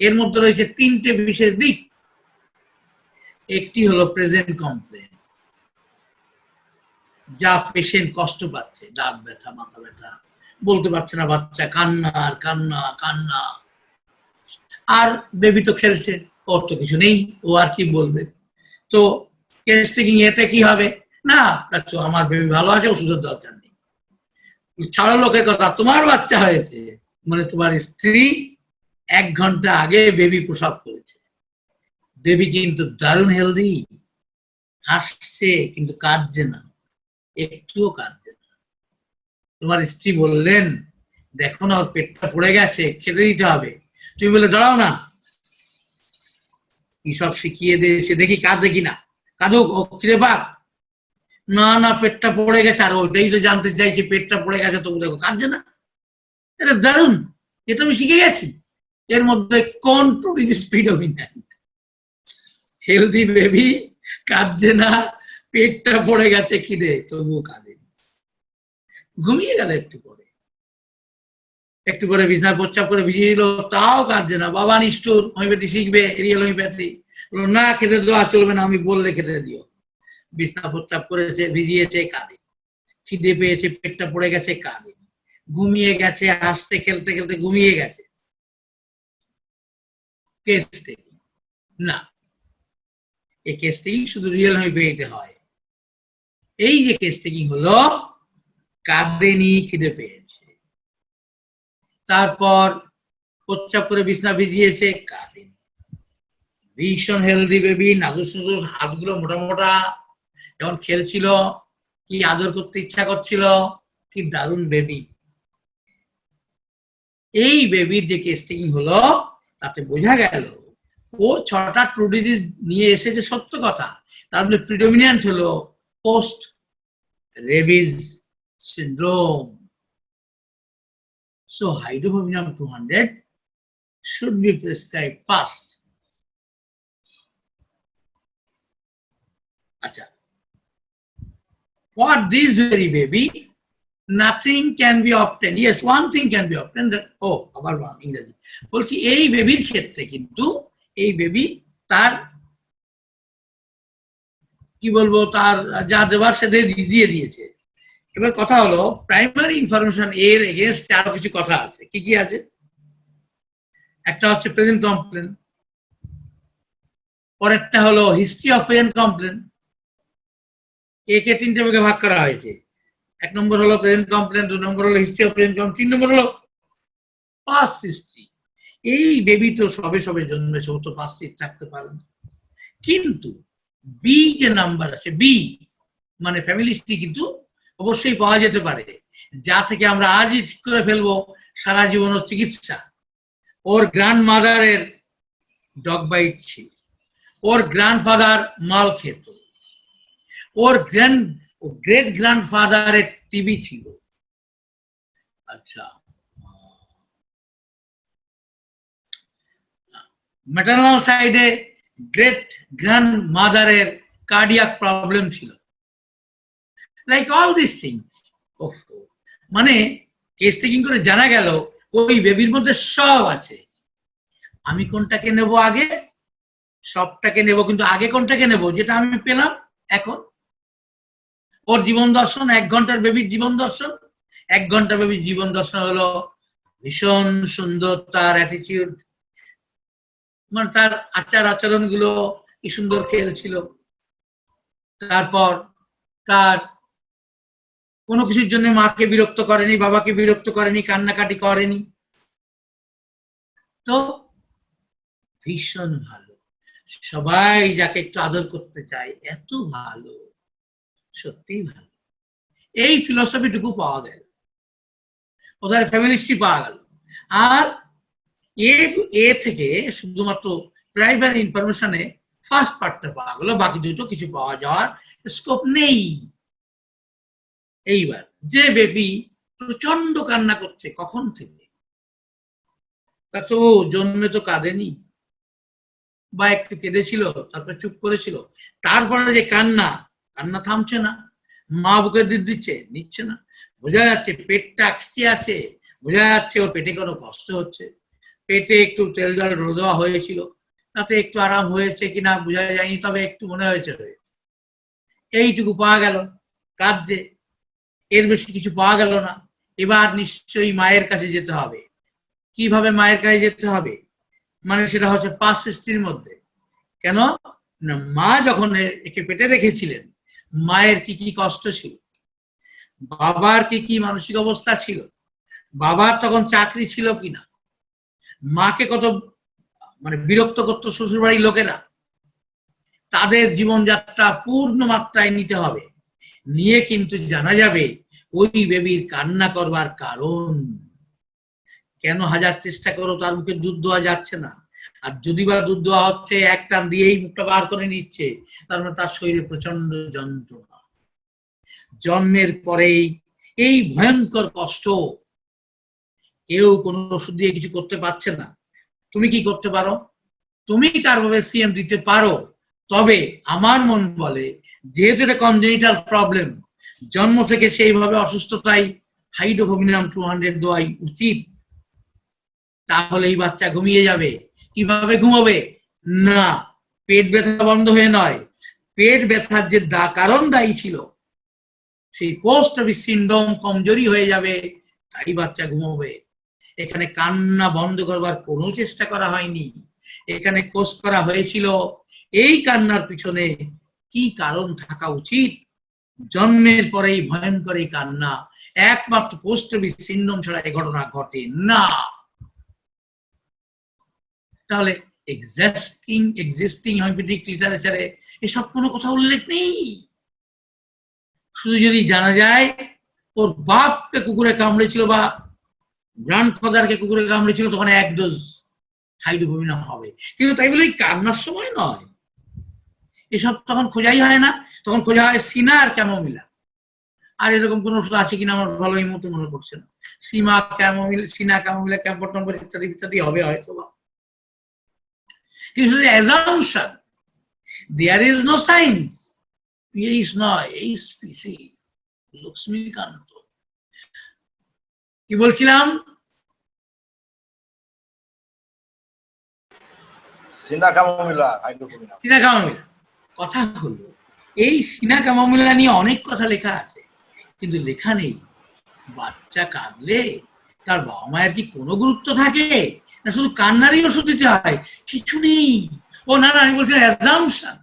এর মধ্যে রয়েছে তিনটে বিশেষ দিক। একটি হলো প্রেজেন্ট কমপ্লেন, যা পেশেন্ট কষ্ট পাচ্ছে, দাঁত ব্যথা, মাথা ব্যথা, বলতে পারছে না বাচ্চা, কান্না আর কান্না কান্না, আর বেবি তো খেলছে, ওর তো কিছু নেই, ও আর কি বলবে। তো কেস টেকিং এতে কি হবে না, আমার বেবি ভালো আছে, ওষুধের দরকার নেই। ছাড়ো লোকের কথা, তোমার বাচ্চা হয়েছে মানে তোমার স্ত্রী 1 ঘন্টা আগে বেবি প্রসব করেছে, বেবি কিন্তু দারুণ হেলদি, হাসছে কিন্তু কাঁদছে না, একটুও কাঁদছে না। তোমার স্ত্রী বললেন দেখো না ওর পেটটা পড়ে গেছে, খেতে দিতে হবে, তুমি বলে দাঁড়াও না, কি সব শিখিয়ে দিয়েছে, দেখি কাঁদে কিনা, কাঁদুক, ও খিদে পাক, না না পেটটা পড়ে গেছে, আর ওটাই তো জানতে চাইছে পেটটা পড়ে গেছে, তবু দেখো কাঁদছে না। এটা দারুণ, এটা আমি শিখে গেছি। এর মধ্যে কোন প্রিডমিন্যান্ট? হেলদি বেবি, কাঁদছে না, পেটটা পড়ে গেছে খিদে, তবুও কাঁদে, ঘুমিয়ে গেল একটু পরে বিছানা প্রচ্ছাপ করে ভিজিয়ে দিল, তাও কাঁদছে না। বাবা নিষ্ঠুর, হোমিওপ্যাথি শিখবে, রিয়েল হোমিওপ্যাথি, না খেতে দেওয়া চলবে না, আমি বললে খেতে দিও। বিছানা প্রচ্ছাপ করেছে, ভিজিয়েছে, কাঁদে, খিদে পেয়েছে, পেটটা পড়ে গেছে, কাঁদে, ঘুমিয়ে গেছে, হাসতে খেলতে খেলতে ঘুমিয়ে গেছে। কেস টেকিং না, এই কেস টেকিং শুধু রিয়েল হোমিওপ্যাথিতে হয়। এই যে কেস টেকিং হলো কাঁদেনি, খিদে পেয়েছে, তারপর প্রচ্ছাপ করে বিছানা ভিজিয়েছে, কাঁদেনি, ভীষণ হেলদি বেবি, নাদুস নাদুস, হাতগুলো মোটা মোটা, যখন খেলছিল কি আদর করতে ইচ্ছা করছিল, কি দারুণ বেবি। এই বেবির যে কেস টেকিং হলো তাতে বোঝা গেল ও 6টা ট্রু ডিজিজ নিয়ে এসেছে, সত্য কথা, তার মধ্যে প্রিডমিনেন্ট হলো post rabies syndrome. So hydropovinum 200 should be prescribed first. Acha. For this very baby, nothing can be obtained. Yes, one thing can be obtained. Oh, abar ইংরেজি বলছি, এই বেবির ক্ষেত্রে কিন্তু এই বেবি তার কি বলবো, তার যা দেবার সে দিয়ে দিয়েছে। এবার কথা হলো প্রাইমারি ইনফরমেশন এর এগেইনস্ট আরো কিছু কথা আছে। কি কি আছে? একটা হচ্ছে প্রেজেন্ট কমপ্লেন, পরেরটা হলো হিস্ট্রি অফ প্রেজেন্ট কমপ্লেন। একে 3টে ভাগে ভাগ করা হয়েছে। 1 নম্বর হলো প্রেজেন্ট কমপ্লেন, 2 নম্বর হলো হিস্ট্রি অফ প্রেজেন্ট কমপ্লেন, 3 নম্বর হলো পাস্ট হিস্ট্রি। এই বেবি তো সবে সবে জন্মেছে, ও তো পাস্ট হিস্ট্রি থাকতে পারে না। কিন্তু বি যে নাম্বার আছে, বি মানে ফ্যামিলি হিস্ট্রি কিন্তু অবশ্যই পাওয়া যেতে পারে, যা থেকে আমরা আজই ঠিক করে ফেলবো সারা জীবন চিকিৎসা। ওর গ্র্যান্ড মাদারের ডগ বাইট ছিল, ওর গ্র্যান্ডফাদার মাল খেত, ওর গ্রেট গ্র্যান্ডফাদারের টিবি ছিল। আচ্ছা, ম্যাটারনাল সাইডে গ্রেট গ্র্যান্ড মাদারের কার্ডিয়াক প্রবলেম ছিল। লাইক অল দিস থিং, মানে কেস টেকিং করে জানা গেল ওই বেবির মধ্যে সব আছে। আমি কোনটাকে নেব আগে? সবটাকে নেব, কিন্তু আগে কোনটাকে নেব যেটা আমি পেলাম এখন? ওর জীবন দর্শন, 1 ঘন্টার বেবির জীবন দর্শন। 1 ঘন্টা বেবির জীবন দর্শন হলো ভীষণ সুন্দর, তার অ্যাটিটিউড, মানে তার আচার আচরণ গুলো কি সুন্দর খেলছিল, তারপর তার কোনো কিছুর জন্য মাকে বিরক্ত করেনি, বাবাকে বিরক্ত করেনি, কান্নাকাটি করেনি, তো ভীষণ ভালো, সবাই যাকে একটু আদর করতে চায়, এত ভালো, সত্যি ভালো। এই ফিলোসফিটুকু পাওয়া গেল, ওদের ফ্যামিলি হিস্ট্রি পাওয়া গেল। আর এ থেকে শুধুমাত্র প্রাইমারি ইনফরমেশনে ফার্স্ট পার্টটা পাওয়া গেল, বাকি দুটো কিছু পাওয়া যাওয়ার স্কোপ নেই। এইবার যে বেবি প্রচন্ড কান্না করছে, কখন থেকে? ডাক্তারবাবু জন্মে তো কাঁদেনি, বা একটু কেঁদেছিল তারপরে চুপ করেছিল, তারপরে যে কান্না, কান্না থামছে না, মা বুকে দুধ দিচ্ছে, নিচ্ছে না, বোঝা যাচ্ছে পেটটা আঁকছে আছে, বোঝা যাচ্ছে ওর পেটে কোনো কষ্ট হচ্ছে, পেটে একটু তেল জল রোদা হয়েছিল, তাতে একটু আরাম হয়েছে কিনা বোঝা যায়নি, তবে একটু মনে হয়েছে। এইটুকু পাওয়া গেল, কাঁদছে, এর বেশি কিছু পাওয়া গেল না। এবার নিশ্চয়ই মায়ের কাছে যেতে হবে। কিভাবে মায়ের কাছে যেতে হবে? মানে সেটা হচ্ছে পাঁচ সৃষ্টির মধ্যে। কেন না, মা যখন একে পেটে রেখেছিলেন, মায়ের কি কি কষ্ট ছিল, বাবার কি কি মানসিক অবস্থা ছিল, বাবার তখন চাকরি ছিল কিনা, মাকে কত মানে বিরক্ত করতো শ্বশুর বাড়ির লোকেরা, তাদের জীবনযাত্রা পূর্ণ মাত্রায় নিতে হবে, নিয়ে কিন্তু জানা যাবে ওই বেবির কান্না করবার কারণ। কেন হাজার চেষ্টা করো তার মুখে দুধ দেওয়া যাচ্ছে না, আর যদি বা দুধ দেওয়া হচ্ছে এক টান দিয়েই মুখটা বার করে নিচ্ছে, তার মানে তার শরীরে প্রচন্ড যন্ত্রণা। জন্মের পরেই এই ভয়ঙ্কর কষ্ট, কেউ কোনো ওষুধ দিয়ে কিছু করতে পারছে না। তুমি কি করতে পারো? তুমি কার্বোভ্যাক্সিন দিতে পারো, তবে আমার মন বলে যেহেতু এটা কনজেনিটাল প্রবলেম, জন্ম থেকে সেইভাবে অসুস্থতায় হাইড্রোফোবিনাম 200 দেওয়াই উচিত। তাহলে এই বাচ্চা ঘুমিয়ে যাবে। কিভাবে ঘুমাবে? না, পেট ব্যথা বন্ধ হয়ে নয়, পেট ব্যথার যে কারণ দায়ী ছিল সেই পোস্ট অফিস সিনড্রোম কমজোরি হয়ে যাবে, তাই বাচ্চা ঘুমাবে। এখানে কান্না বন্ধ করবার কোনো চেষ্টা করা হয়নি, এখানে কোর্স করা হয়েছিল এই কান্নার পিছনে কি কারণ থাকা উচিত। জন্মের পরেই ভয়ঙ্কর এই কান্না, একমাত্র পোস্ট অফিস সিনড্রোম ছাড়া এই ঘটনা ঘটে না। তাহলে এক্সিস্টিং হোমিওপ্যাথিক লিটারেচারে এসব কোনো কথা উল্লেখ নেই। শুধু যদি জানা যায় ওর বাপকে কুকুরে কামড়েছিল বা গ্র্যান্ডফাদারকে কুকুরে কামড়েছিল, তখন এক ডোজ হাইড্রোফোবিনাম হবে, কিন্তু তাই বলে কান্নার সময় নয়। এসব তখন খোঁজাই হয় না, তখন খোঁজা হয় সিনা আর ক্যামোমিলা। আর এরকম কোন ওষুধ আছে কিনা আমার ভালো এই মতো মনে পড়ছে না। সিনা ক্যামোমিলা, ক্যাম্পটম্বর ইত্যাদি ইত্যাদি হবে হয়তো বা, কিন্তু assumption, there is no science. PH নয়, এইচপিসি লক্ষ্মীকান্ত। কি বলছিলাম? সিনা ক্যামোমিলা, হাইড্রোফোবিনাম। সিনা ক্যামোমিলা কথা হলো, এই সিনা ক্যামোমিলা নিয়ে অনেক কথা লেখা আছে, কিন্তু লেখা নেই বাচ্চা কাঁদলে তার বাবা মায়ের কি কোনো গুরুত্ব থাকে, না শুধু কান্নারই ওষুধ দিতে হয়? কিছু নেই। ও না না, আমি বলছি assumption.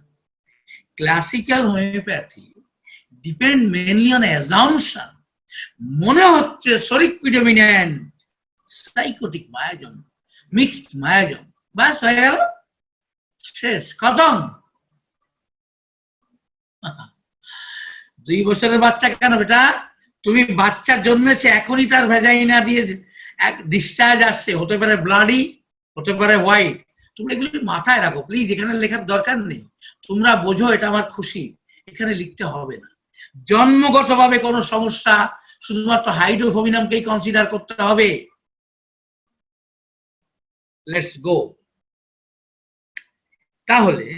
Classical homeopathy depend mainly on assumption. মনে হচ্ছে শরিক প্রিডমিন্যান্ট সাইকোটিক মায়াজম, মিক্সড মায়াজম, বাস হয়ে গেল, শেষ, খতম। 2 বছরের বাচ্চা কেন বেটা? তুমি বাচ্চা জন্মেছে এখনই তার ভ্যাজাইনা দিয়ে ডিসচার্জ আসছে, হতে পারে ব্লাডি, হতে পারে হোয়াইট। তোমরা এগুলো মাথায় রাখো প্লিজ, এখানে লেখার দরকার নেই। তোমরা বোঝো, এটা আমার খুশি, এখানে লিখতে হবে না। জন্মগতভাবে কোনো সমস্যা, শুধুমাত্র হাইড্রোফোবিনামকেই কনসিডার করতে হবে। Let's go. তাহলে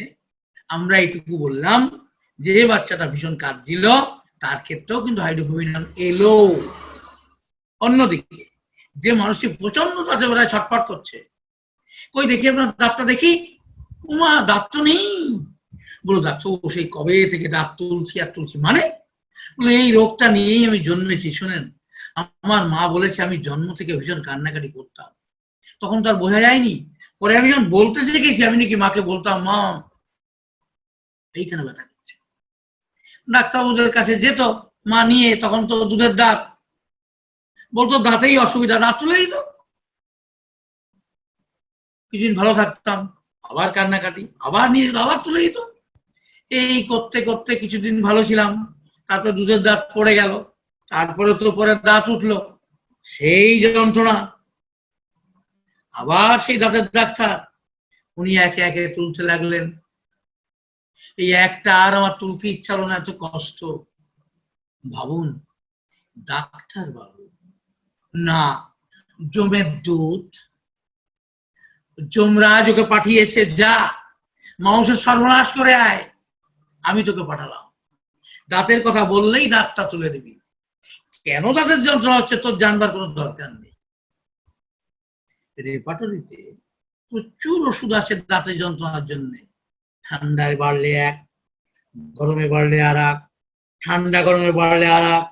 আমরা এইটুকু বললাম যে বাচ্চাটা ভীষণ কাঁদছিল, তার ক্ষেত্রেও কিন্তু হাইড্রোফোবিনাম এলো। অন্যদিকে যে মানুষটি প্রচন্ড রাতে বেলায় ছটফট করছে, কই দেখি আপনার দাঁতটা দেখি, উমা দাঁত তো নেই। বলো ডাক্তার, সেই কবে থেকে দাঁত তুলছি আর তুলছি, মানে বলে এই রোগটা নিয়েই আমি জন্মেছি। শোনেন, আমার মা বলেছে আমি জন্ম থেকে ভীষণ কান্নাকাটি করতাম, তখন তো আর বোঝা যায়নি। পরে আমি যখন বলতে শিখেছি, আমি নাকি মাকে বলতাম, মা এইখানে ব্যথা করছে। ডাক্তারবাবুদের কাছে যেত মা নিয়ে, তখন তো দুধের দাঁত, বলতো দাঁতেই অসুবিধা, দাঁত তুলে দিত। কিছুদিন ভালো থাকতাম, আবার কান্নাকাটি, আবার নিয়ে আবার তুলে দিত। এই করতে করতে কিছুদিন ভালো ছিলাম, তারপরে দুধের দাঁত পড়ে গেল, তারপরে তো পরে দাঁত উঠলো, সেই যন্ত্রণা, আবার সেই দাঁতের ডাক্তার। উনি একে একে তুলতে লাগলেন। এই একটা আর আমার তুলতে ইচ্ছা হলো না, এত কষ্ট। ভাবুন, ডাক্তার বাবু না, জমের দুধ, যমরাজ ওকে পাঠিয়েছে, যা মাংসের সর্বনাশ করে আয়, আমি তোকে পাঠালাম। দাঁতের কথা বললেই দাঁতটা তুলে দিবি। কেন দাঁতের যন্ত্রণা হচ্ছে তোর জানবার কোনো দরকার নেই। রেপার্টরিতে প্রচুর ওষুধ আছে দাঁতের যন্ত্রণার জন্য। ঠান্ডায় বাড়লে এক, গরমে বাড়লে আর এক, ঠান্ডা গরমে বাড়লে আর এক,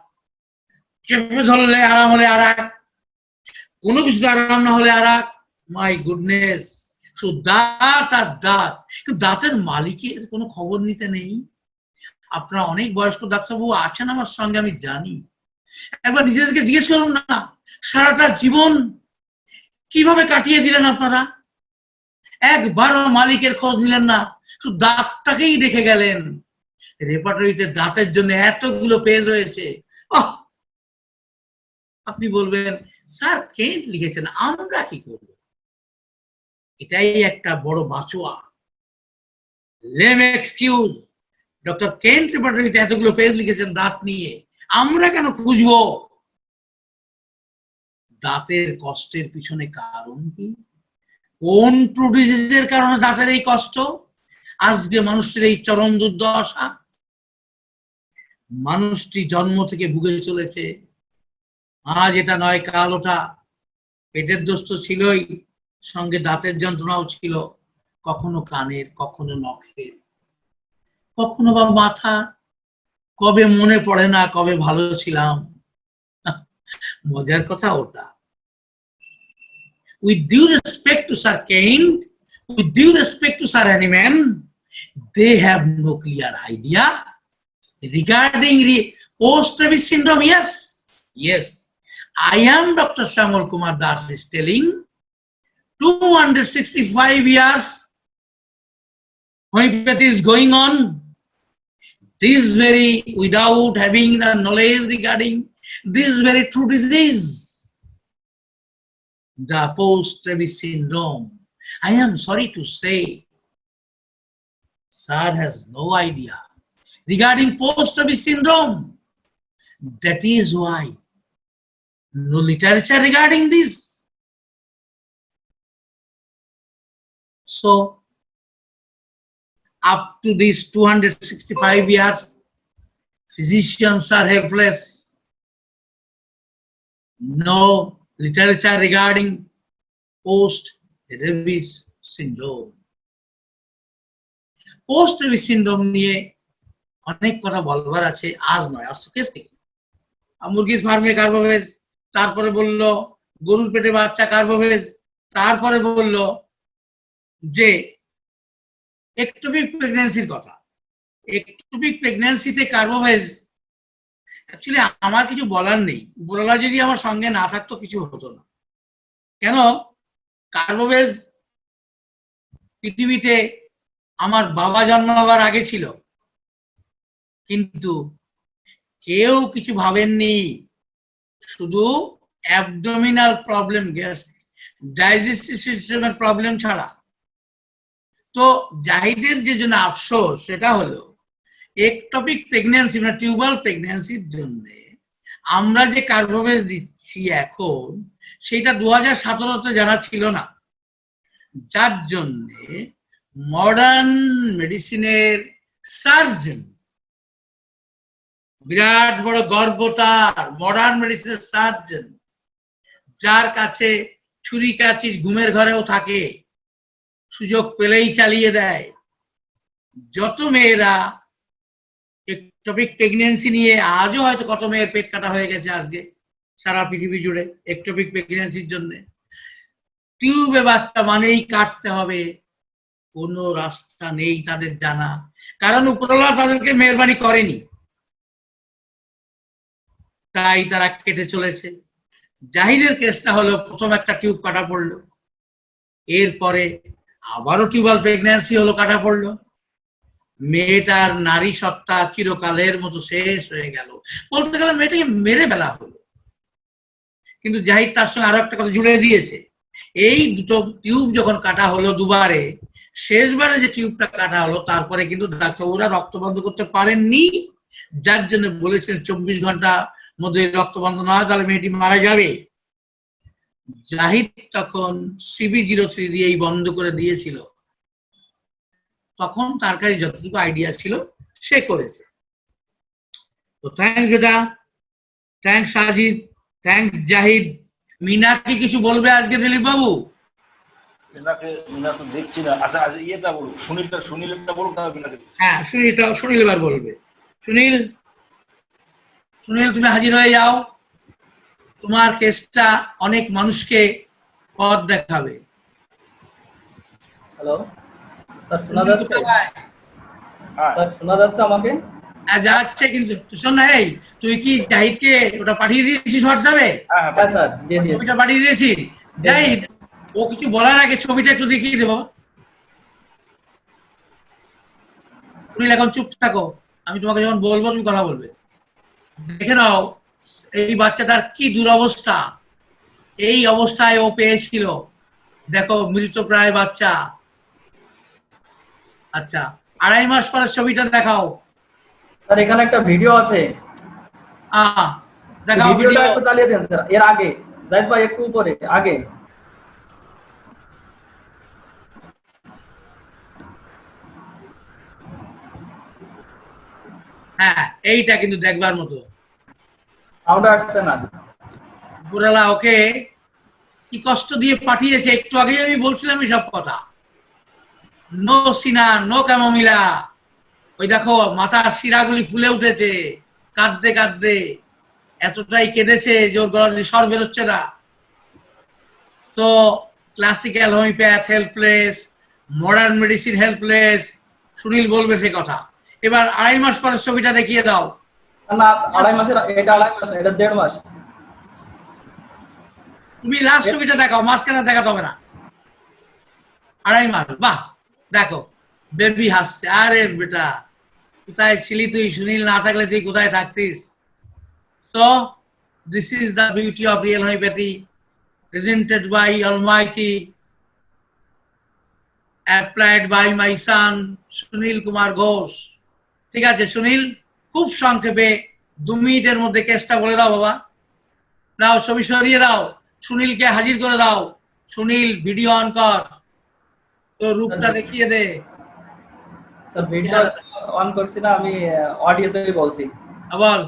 চেপে ধরলে আরাম হলে আর এক, কোনো কিছু আরাম না হলে আর এক। মাই গুডনেস, শুধু দাঁত আর দাঁত। কিন্তু দাঁতের মালিকের কোনো খবর নিতে নেই। আপনারা অনেক বয়স্ক ডাক্তারবাবু আছেন আমার সঙ্গে, আমি জানি। একবার নিজেদেরকে জিজ্ঞেস করুন না, সারাটা জীবন কিভাবে কাটিয়ে দিলেন আপনারা? একবারও মালিকের খোঁজ নিলেন না, শুধু দাঁতটাকেই দেখে গেলেন। রেপার্টরিতে দাঁতের জন্য এতগুলো পেজ রয়েছে। আপনি বলবেন স্যার কেন্ট লিখেছেন, আমরা কি করব? এটাই একটা বড় বাঁচোয়া, লেম এক্সকিউজ। ডক্টর কেন্ট রেপার্টরিতে এতগুলো পেজ লিখেছেন দাঁত নিয়ে, আমরা কেন খুঁজবো? দাঁতের কষ্টের পিছনে কারণ কি? কোন প্রোডিউসের কারণে দাঁতের এই কষ্ট? আজকে মানুষের এই চরম দুর্দশা। মানুষটি জন্ম থেকে ভুগে চলেছে, আজ এটা নয় কাল ওটা। পেটের দোষ তো ছিলই, সঙ্গে দাঁতের যন্ত্রণাও ছিল, কখনো কানের, কখনো নখের, কখনো বা মাথা। কবে মনে পড়ে না কবে ভালো ছিলাম। মজার কথা ওটা। With due respect to Sir Kent, with due respect to Sir Hahnemann, they have no clear idea regarding post-Travis syndrome. Yes, I am Dr. Shamal Kumar Das is telling 265 years homeopathy is going on. This very, without having the knowledge regarding this very true disease, the post-Travis syndrome. I am sorry to say, Sir has no idea regarding post-Travis syndrome. That is why no literature regarding this. So, up to these 265 years, physicians are helpless. No literature regarding post-Travis syndrome. Post-Travis syndrome নিয়ে অনেক কথা বলবার আছে, আজ নয়, আজ তো case নেই। মুরগির ফার্মে কার্বোভেজ, তারপরে বললো গরুর পেটে বাচ্চা কার্বোভেজ, তারপরে বললো যে একটোপিক প্রেগন্যান্সির কথা। একটোপিক প্রেগন্যান্সিতে কার্বোভেজ, অ্যাকচুয়ালি আমার কিছু বলার নেই। উপরওয়ালা যদি আমার সঙ্গে না থাকতো কিছু হতো না। কেন? কার্বোভেজ পৃথিবীতে আমার বাবা জন্মাবার আগে ছিল, কিন্তু কেউ কিছু ভাবেননি, শুধু অ্যাবডোমিনাল প্রবলেম, গ্যাস, ডাইজেস্টিভ সিস্টেমের প্রবলেম ছাড়া। তো জাহিদের যে জন্য আফসোস, সেটা হলো একটোপিক প্রেগন্যান্সি মানে টিউবাল প্রেগন্যান্সির জন্য আমরা যে কার্বোভেজ দিচ্ছি এখন, সেটা 2017-তে জানা ছিল না। যার জন্য মডার্ন মেডিসিনের সার্জন, বিরাট বড় গর্ব তার, মডার্ন মেডিসিনের সার্জন, যার কাছে ছুরি কাঁচি ঘুমের ঘরেও থাকে, সুযোগ পেলেই চালিয়ে দেয়। যত মেয়েরা একটোপিক প্রেগন্যান্সি নিয়ে, আজও হয়তো কত মেয়ের পেট কাটা হয়ে গেছে আজকে সারা পৃথিবী জুড়ে একটোপিক প্রেগন্যান্সির জন্য। টিউবে বাচ্চা মানেই কাটতে হবে, কোনো রাস্তা নেই তাদের জানা, কারণ উপরওয়ালা তাদেরকে মেহরবানি করেনি, তাই তারা কেটে চলেছে। জাহিদের কেসটা হলো প্রথম একটা টিউব কাটা পড়লো, এরপরে আবারও টিউবাল প্রেগন্যান্সি হলো, কাটা পড়লো। মেয়েটার নারী সত্তা চিরকালের মতো শেষ হয়ে গেল, বলতে গেলে মেয়েটাকে মেরে ফেলা হলো। কিন্তু জাহিদ তার সঙ্গে আরো একটা কথা জুড়ে দিয়েছে, এই দুটো টিউব যখন কাটা হলো দুবারে, শেষবারে যে টিউবটা কাটা হলো তারপরে কিন্তু ডাক্তারবাবুরা রক্ত বন্ধ করতে পারেননি, যার জন্য বলেছেন 24 ঘন্টা মধ্যে রক্ত বন্ধ না হয় তাহলে মেয়েটি মারা যাবে। জাহিদ তখন CB03 দিয়েই বন্ধ করে দিয়েছিল, তখন তার কাছে যতটুকু আইডিয়া ছিল সে করেছে। তো থ্যাংকস বেটা, থ্যাংকস সাজিদ, থ্যাংকস জাহিদ। মিনা কি কিছু বলবে আজকে দিলীপ বাবু? মিনা তো দেখছি না। আচ্ছা ইয়েটা বলুক, সুনীলটা বলুক, তাহলে মিনাকে। হ্যাঁ, সুনীল এবার বলবে। সুনীল, তুমি হাজির হয়ে যাও, তোমার কেসটা অনেক মানুষকে পথ দেখাবে। হ্যালো স্যার, শোনা যাচ্ছে? হ্যাঁ স্যার শোনা যাচ্ছে আমাকে? হ্যাঁ যাচ্ছে, কিন্তু শোন না, এই তুই কি জাহিদকে ওটা পাঠিয়ে দিয়েছিস হোয়াটসঅ্যাপে? হ্যাঁ হ্যাঁ স্যার, দিয়ে দিয়েছি। ছবিটা পাঠিয়ে দিয়েছি। জাহিদ, ও কিছু বলার আগে ছবিটা একটু দেখিয়ে দেবো। সুনীল এখন চুপ থাকো, আমি তোমাকে যখন বলবো তুমি কথা বলবে। দেখে নাও এই বাচ্চাটার কি দুরবস্থা, এই অবস্থায় ও পেয়েছিল। দেখো মৃতপ্রায় বাচ্চা। আচ্ছা, 2.5 মাস পরের ছবিটা দেখাও। স্যার এখানে একটা ভিডিও আছে, দেখাও ভিডিওটা ভিডিও। একটু চালিয়ে দেন স্যার। এর আগে জাহিদ ভাই একটু উপরে আগে। হ্যাঁ, এইটা কিন্তু দেখবার মতো। সাউন্ড আসছে না। পুরালা ওকে কি কষ্ট দিয়ে পাঠিয়েছে, একটু আগেই আমি বলছিলাম সব কথা। নো সিনা, নো ক্যামোমিলা। ওই দেখো মাথার শিরাগুলি ফুলে উঠেছে কাঁদতে কাঁদতে, এতটাই কেঁদেছে যে ওর গলা দিয়ে স্বর বেরোচ্ছে না। তো classical homeopath helpless, modern medicine helpless, Sunil বলবে সে কথা। এবার 2.5 মাস পরের ছবিটা দেখিয়ে দাও। না, 2.5 মাসের, এটা 2.5 মাস না, এটা 1.5 মাস। তুমি লাস্ট ছবিটা দেখাও, মাঝখানে দেখাতে হবে না। 2.5 মাস, বাহ, দেখো বেবি হাসছে। আরে বেটা, কোথায় ছিলি তুই? সুনীল না থাকলে তুই কোথায় থাকতিস? So this is the beauty of real homeopathy, presented by Almighty, applied by my son Sunil Kumar Ghosh. ঠিক আছে সুনীল, খুব সংক্ষেপে 2 মিনিটের মধ্যে কেসটা বলে দাও বাবা। দাও, ছবি সরিয়ে দাও, সুনীলকে হাজির করে দাও। সুনীল ভিডিও অন কর, তো রূপটা দেখিয়ে দে। স্যার ভিডিও অন করছি না, আমি অডিওতেই বলছি। বল,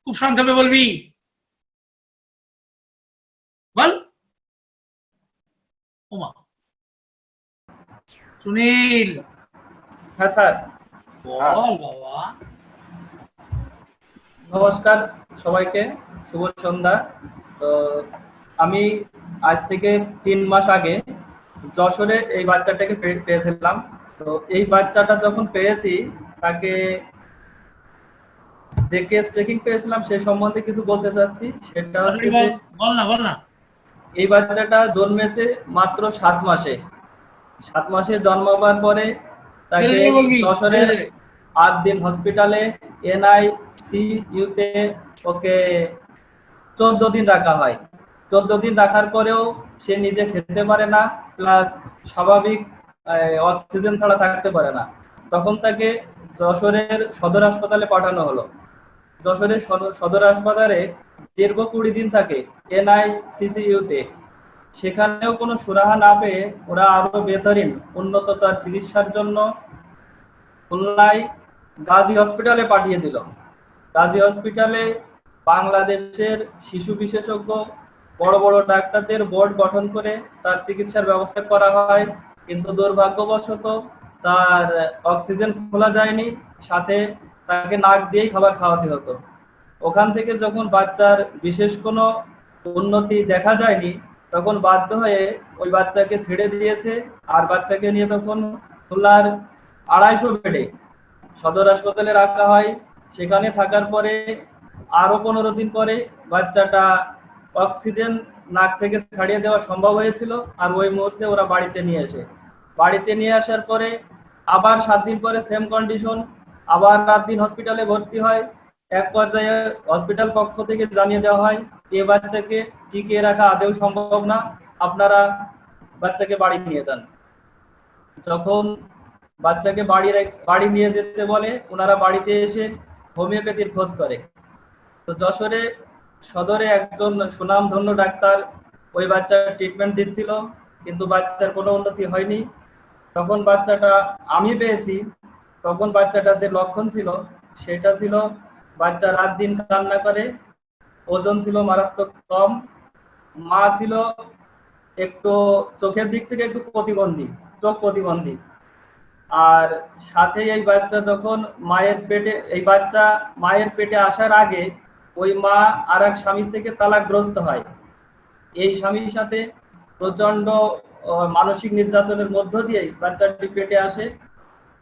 খুব সংক্ষেপে বলবি, বল। ওমা, সুনীল হ্যাঁ স্যার। বল বাবা। নমস্কার সবাইকে, শুভ সন্ধ্যা। তো আমি আজ থেকে 3 মাস আগে যশোরে এই বাচ্চাটাকে পেয়েছিলাম। তো এই বাচ্চাটা যখন পেয়েছি, তাকে যে কেস ট্রেকিং পেয়েছিলাম সে সম্বন্ধে কিছু বলতে চাচ্ছি। সেটা হচ্ছে যে বল না। এই বাচ্চাটা জন্মেছে মাত্র 7 মাসে। 7 মাসে জন্মাবার পরে তাকে যশোরের 8 দিন হসপিটালে NICU-তে ওকে 14 দিন রাখা হয়। 14 দিন রাখার পরেও সে নিজে খেতে পারে না, প্লাস স্বাভাবিক অক্সিজেন ছাড়া থাকতে পারে না। তখন তাকে যশোরের সদর হাসপাতালে পাঠানো হলো। যশোরের সদর হাসপাতালে দীর্ঘ 20 দিন থাকে NICU-তে। সেখানেও কোনো সুরাহা না পেয়ে ওরা আরো বেহতরিন উন্নততর চিকিৎসার জন্য খুলনায় গাজী হসপিটালে পাঠিয়ে দিল। গাজী হসপিটালে বাংলাদেশের শিশু বিশেষজ্ঞ বড় বড় ডাক্তারদের বোর্ড গঠন করে তার চিকিৎসার ব্যবস্থা করা হয়, কিন্তু দুর্ভাগ্যবশত তার অক্সিজেন খোলা যায়নি, সাথে তাকে নাক দিয়েই খাবার খাওয়াতে হতো। ওখান থেকে যখন বাচ্চার বিশেষ কোনো উন্নতি দেখা যায়নি, তখন বাধ্য হয়ে ওই বাচ্চাকে ছেড়ে দিয়েছে। আর বাচ্চাকে নিয়ে তখন খুলনার 250 বেডে সদর হাসপাতালে রাখা হয়। সেখানে থাকার পরে আরো 15 দিন পরে বাচ্চাটা অক্সিজেন নাক থেকে ছাড়িয়ে দেওয়া সম্ভব হয়েছিল। আর ওই মুহূর্তে ওরা বাড়িতে নিয়ে আসার পরে আবার 7 দিন পরে সেম কন্ডিশন, আবার 8 দিন হসপিটালে ভর্তি হয়। এক পর্যায়ে হসপিটাল পক্ষ থেকে জানিয়ে দেওয়া হয় এই বাচ্চাকে টিকিয়ে রাখা আদৌ সম্ভব না, আপনারা বাচ্চাকে বাড়ি নিয়ে যান। যখন বাচ্চাকে বাড়ি নিয়ে যেতে বলে, ওনারা বাড়িতে এসে হোমিওপ্যাথির খোঁজ করে। তো যশোরে সদরে একজন সুনামধন্য ডাক্তার ওই বাচ্চার ট্রিটমেন্ট দিচ্ছিল, কিন্তু বাচ্চার কোনো উন্নতি হয়নি। তখন বাচ্চাটা আমি পেয়েছি, তখন বাচ্চাটার যে লক্ষণ ছিল সেটা ছিল বাচ্চা রাত দিন কান্না করে, ওজন ছিল মারাত্মক কম, মা ছিল একটু চোখের দিক থেকে একটু প্রতিবন্ধী, চোখ প্রতিবন্ধী। আর সাথে এই বাচ্চা যখন এই বাচ্চা মায়ের পেটে আসার আগে ওই মা আর এক স্বামীর থেকে তালাকগ্রস্ত হয়। এই স্বামীর সাথে প্রচন্ড মানসিক নির্যাতনের মধ্য দিয়েই বাচ্চাটি পেটে আসে।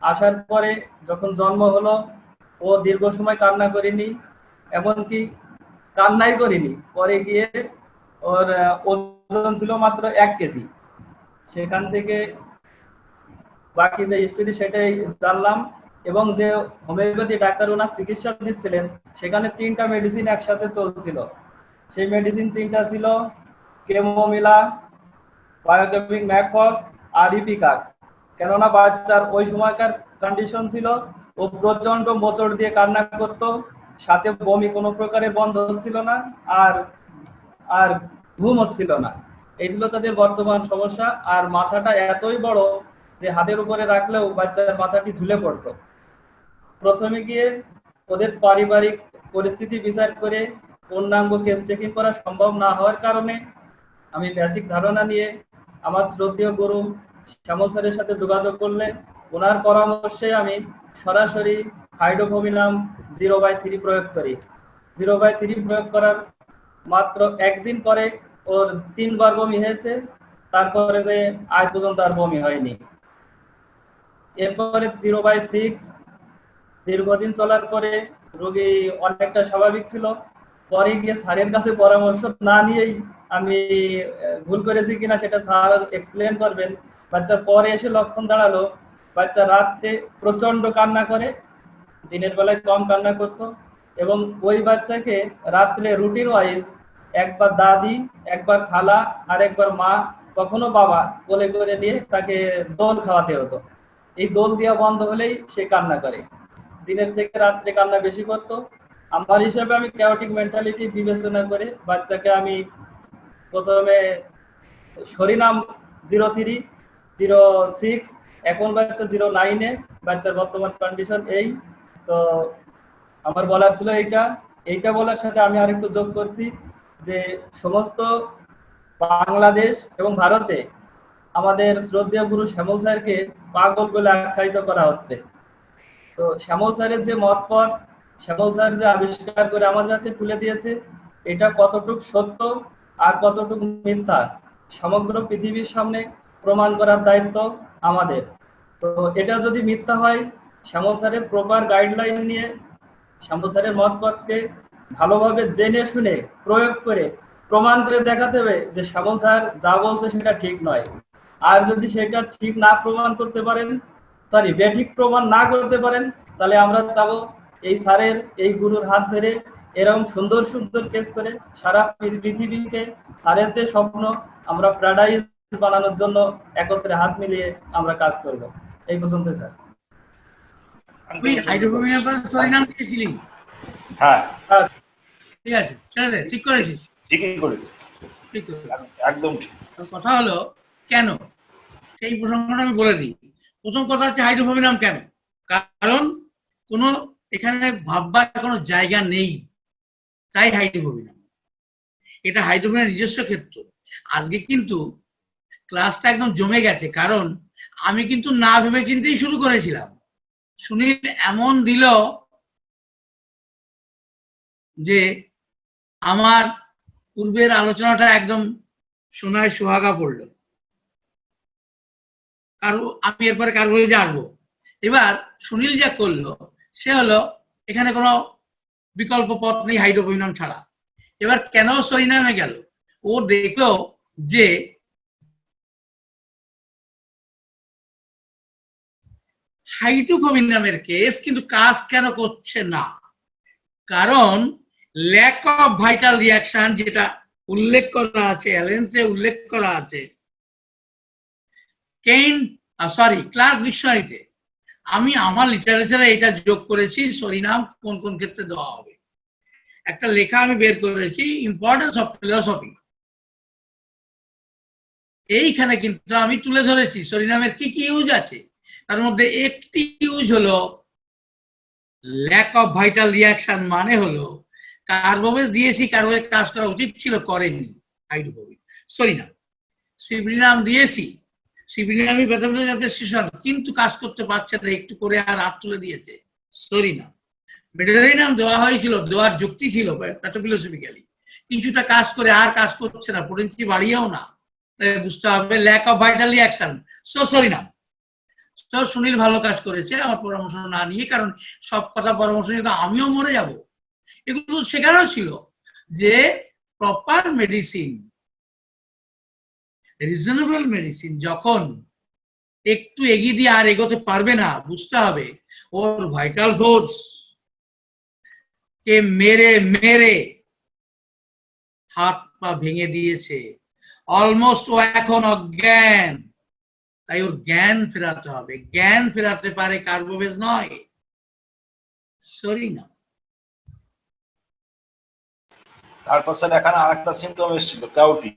আসার পরে যখন জন্ম হলো, ও দীর্ঘ সময় কান্না করেনি, এমনকি কান্নাই করিনি। পরে গিয়ে ওর ওজন ছিল মাত্র 1 কেজি। সেখান থেকে বাকি যে স্টোরি সেটাই জানলাম। এবং যে হোমিওপ্যাথি ডাক্তার ওনার চিকিৎসা দিচ্ছিলেন, সেখানে 3টা মেডিসিন একসাথে চলছিল। সেই মেডিসিন 3টা ছিল কেমোমিলা, বায়োকেমিক ম্যাকফস আর ইপিকার। কেননা বাচ্চার ওই সময়কার কন্ডিশন ছিল ও প্রচন্ড মোচড় দিয়ে কান্না করত, সাথে বমি কোনো প্রকারে বন্ধ হচ্ছিল না, আর আর ঘুম হচ্ছিল না। এই ছিল তাদের বর্তমান সমস্যা। আর মাথাটা এতই বড় যে হাতের উপরে রাখলেও বাচ্চার মাথাটি ঝুলে পড়তো। প্রথমে গিয়ে ওদের পারিবারিক পরিস্থিতি বিচার করে পূর্ণাঙ্গ কেস চেকিং করা সম্ভব না হওয়ার কারণে আমি বেসিক ধারণা নিয়ে আমার শ্রদ্ধেয় গুরু শ্যামল স্যারের সাথে যোগাযোগ করলে ওনার পরামর্শে আমি সরাসরি হাইড্রোফোবিনাম 0/3 প্রয়োগ করি। 0/3 প্রয়োগ করার মাত্র 1 দিন পরে ওর 3 বার বমি হয়েছে। তারপরে যে আজ পর্যন্ত আর বমি হয়নি। এরপরে 0/6 দীর্ঘদিন চলার পরে রোগী অনেকটা স্বাভাবিক ছিল। পরে গিয়ে স্যারের কাছে পরামর্শ না নিয়েই আমি ভুল করেছি কিনা সেটা স্যার এক্সপ্লেন করবেন। বাচ্চার পরে এসে লক্ষণ দাঁড়ালো বাচ্চা রাত্রে প্রচন্ড কান্না করে, দিনের বেলায় কম কান্না করতো। এবং ওই বাচ্চাকে রাত্রে রুটিন ওয়াইজ একবার দাদি, একবার খালা আর একবার মা, কখনো বাবা কোলে করে নিয়ে তাকে দোল খাওয়াতে হতো। এই দোল দেওয়া বন্ধ হলেই সে কান্না করে। দিনের থেকে রাত্রে কান্না বেশি করতো। আমার হিসাবে আমি ক্যাওটিক মেন্টালিটি বিবেচনা করে বাচ্চাকে আমি প্রথমে সরিনাম 0/3, 0/6, এখন বাচ্চা 0/9-এ। বাচ্চার বর্তমান কন্ডিশন এই। তো আমার বলার ছিল এইটা বলার সাথে আমি আরেকটু যোগ করছি যে সমস্ত বাংলাদেশ এবং ভারতে আমাদের শ্রদ্ধেয় গুরু শ্যামল স্যারকে পাগল বলে আখ্যায়িত করা হচ্ছে। তো শ্যামল স্যারের যে মতপথ, শ্যামল স্যার যে আবিষ্কার করে আমাদের হাতে তুলে দিয়েছে, এটা কতটুকু সত্য আর কতটুকু মিথ্যা সমগ্র পৃথিবীর সামনে প্রমাণ করার দায়িত্ব আমাদের। তো এটা যদি মিথ্যা হয়, শ্যামল স্যারের প্রপার গাইডলাইন নিয়ে শ্যামল স্যারের মতপথকে ভালোভাবে জেনে শুনে প্রয়োগ করে প্রমাণ করে দেখাতে হবে যে শ্যামল স্যার যা বলছে সেটা ঠিক নয়। আর যদি সেটা ঠিক না প্রমাণ করতে পারেন, বেঠিক প্রমাণ না করতে পারেন, তাহলে আমরা চাবো এই স্যারের, এই গুরুর হাত ধরে এরকম সুন্দর সুন্দর কেস করে সারা পৃথিবীকে স্যারের যে স্বপ্ন আমরা প্যারাডাইজ বানানোর জন্য একত্রে হাত মিলিয়ে আমরা কাজ করব। এই পর্যন্ত স্যার। তুই হাইড্রোফোবিনাম পর সরিনাম খেয়েছিলি? হ্যাঁ, ঠিক আছে, ছেড়ে দে, ঠিক করেছিস। ঠিকই করেছে, ঠিক করেছিস। একদম ঠিক। কথা হলো কেন, সেই প্রসঙ্গটা আমি বলে দিই। প্রথম কথা হচ্ছে হাইড্রোফোবিনাম কেন? কারণ কোনো এখানে ভাববার কোনো জায়গা নেই, তাই হাইড্রোফোবিনাম। এটা হাইড্রোফোবিনামের নিজস্ব ক্ষেত্র। আজকে কিন্তু ক্লাসটা একদম জমে গেছে, কারণ আমি কিন্তু না ভেবে চিন্তেই শুরু করেছিলাম। সুনীল এমন দিল যে আমার পূর্বের আলোচনাটা একদম সোনায় সোহাগা পড়লো। আমি এরপরে কারো যে আসবো। এবার সুনীল যা করলো সে হলো এখানে কোনো বিকল্প পথ নেই হাইড্রোফোবিনাম ছাড়া। এবার কেন সরিনামে গেল? ও দেখলো যে হাইড্রোফোবিনামের কেস কিন্তু কাজ কেন করছে না, কারণ ল্যাক অফ ভাইটাল রিয়াকশন, যেটা উল্লেখ করা আছে অ্যালেন্সে উল্লেখ করা আছে ক্লার্ক ডিকশনারিতে। আমি আমার লিটারেচারে এটা যোগ করেছি সরিনাম কোন কোন ক্ষেত্রে দেওয়া হবে। একটা লেখা আমি বের করেছি, ইম্পর্টেন্স অফ ফিলসফি। এইখানে কিন্তু আমি তুলে ধরেছি সরিনামের কি কি ইউজ আছে। তার মধ্যে একটি ইউজ হলো ল্যাক অফ ভাইটাল রিয়াকশন, মানে হলো কার্বোবেজ দিয়েছি, কার্বোবেজ কাজ করা উচিত ছিল, করেনি হাইড্রোফোবিক। সরিনাম সিব্রিনাম দিয়েছি, সিব্রিনামই প্রেসক্রিপশন, কিন্তু কাজ করতে পারছে না, একটু করে আর হাত তুলে দিয়েছে, সরিনাম। মেডোরিনাম দেওয়া হয়েছিল, দেওয়ার যুক্তি ছিল প্যাথোফিলোসফিক্যালি, কিছুটা কাজ করে আর কাজ করছে না, পোটেন্সি বাড়িয়েও না, তাই বুঝতে হবে ল্যাক অফ ভাইটাল রিয়াকশন, সরিনাম। তো সুনীল ভালো কাজ করেছে আমার পরামর্শ না নিয়ে, কারণ সব কথা পরামর্শ নিয়ে তো আমিও মরে যাব। এগুলো শেখানো ছিল যে প্রপার মেডিসিন, রিজনেবল মেডিসিন যখন একটু এগিয়ে দিয়ে আর এগোতে পারবে না, বুঝতে হবে ওর ভাইটাল ফোর্স কে মেরে মেরে হাত পা ভেঙে দিয়েছে, অলমোস্ট ও এখন অজ্ঞান, তাই ওর জ্ঞান ফেরাতে হবে। জ্ঞান ফেরাতে পারে কার্বোবেজ নয়, সরিনাম। তারপর স্যার এখানে আরেকটা সিমটম এসেছিল কাউটি,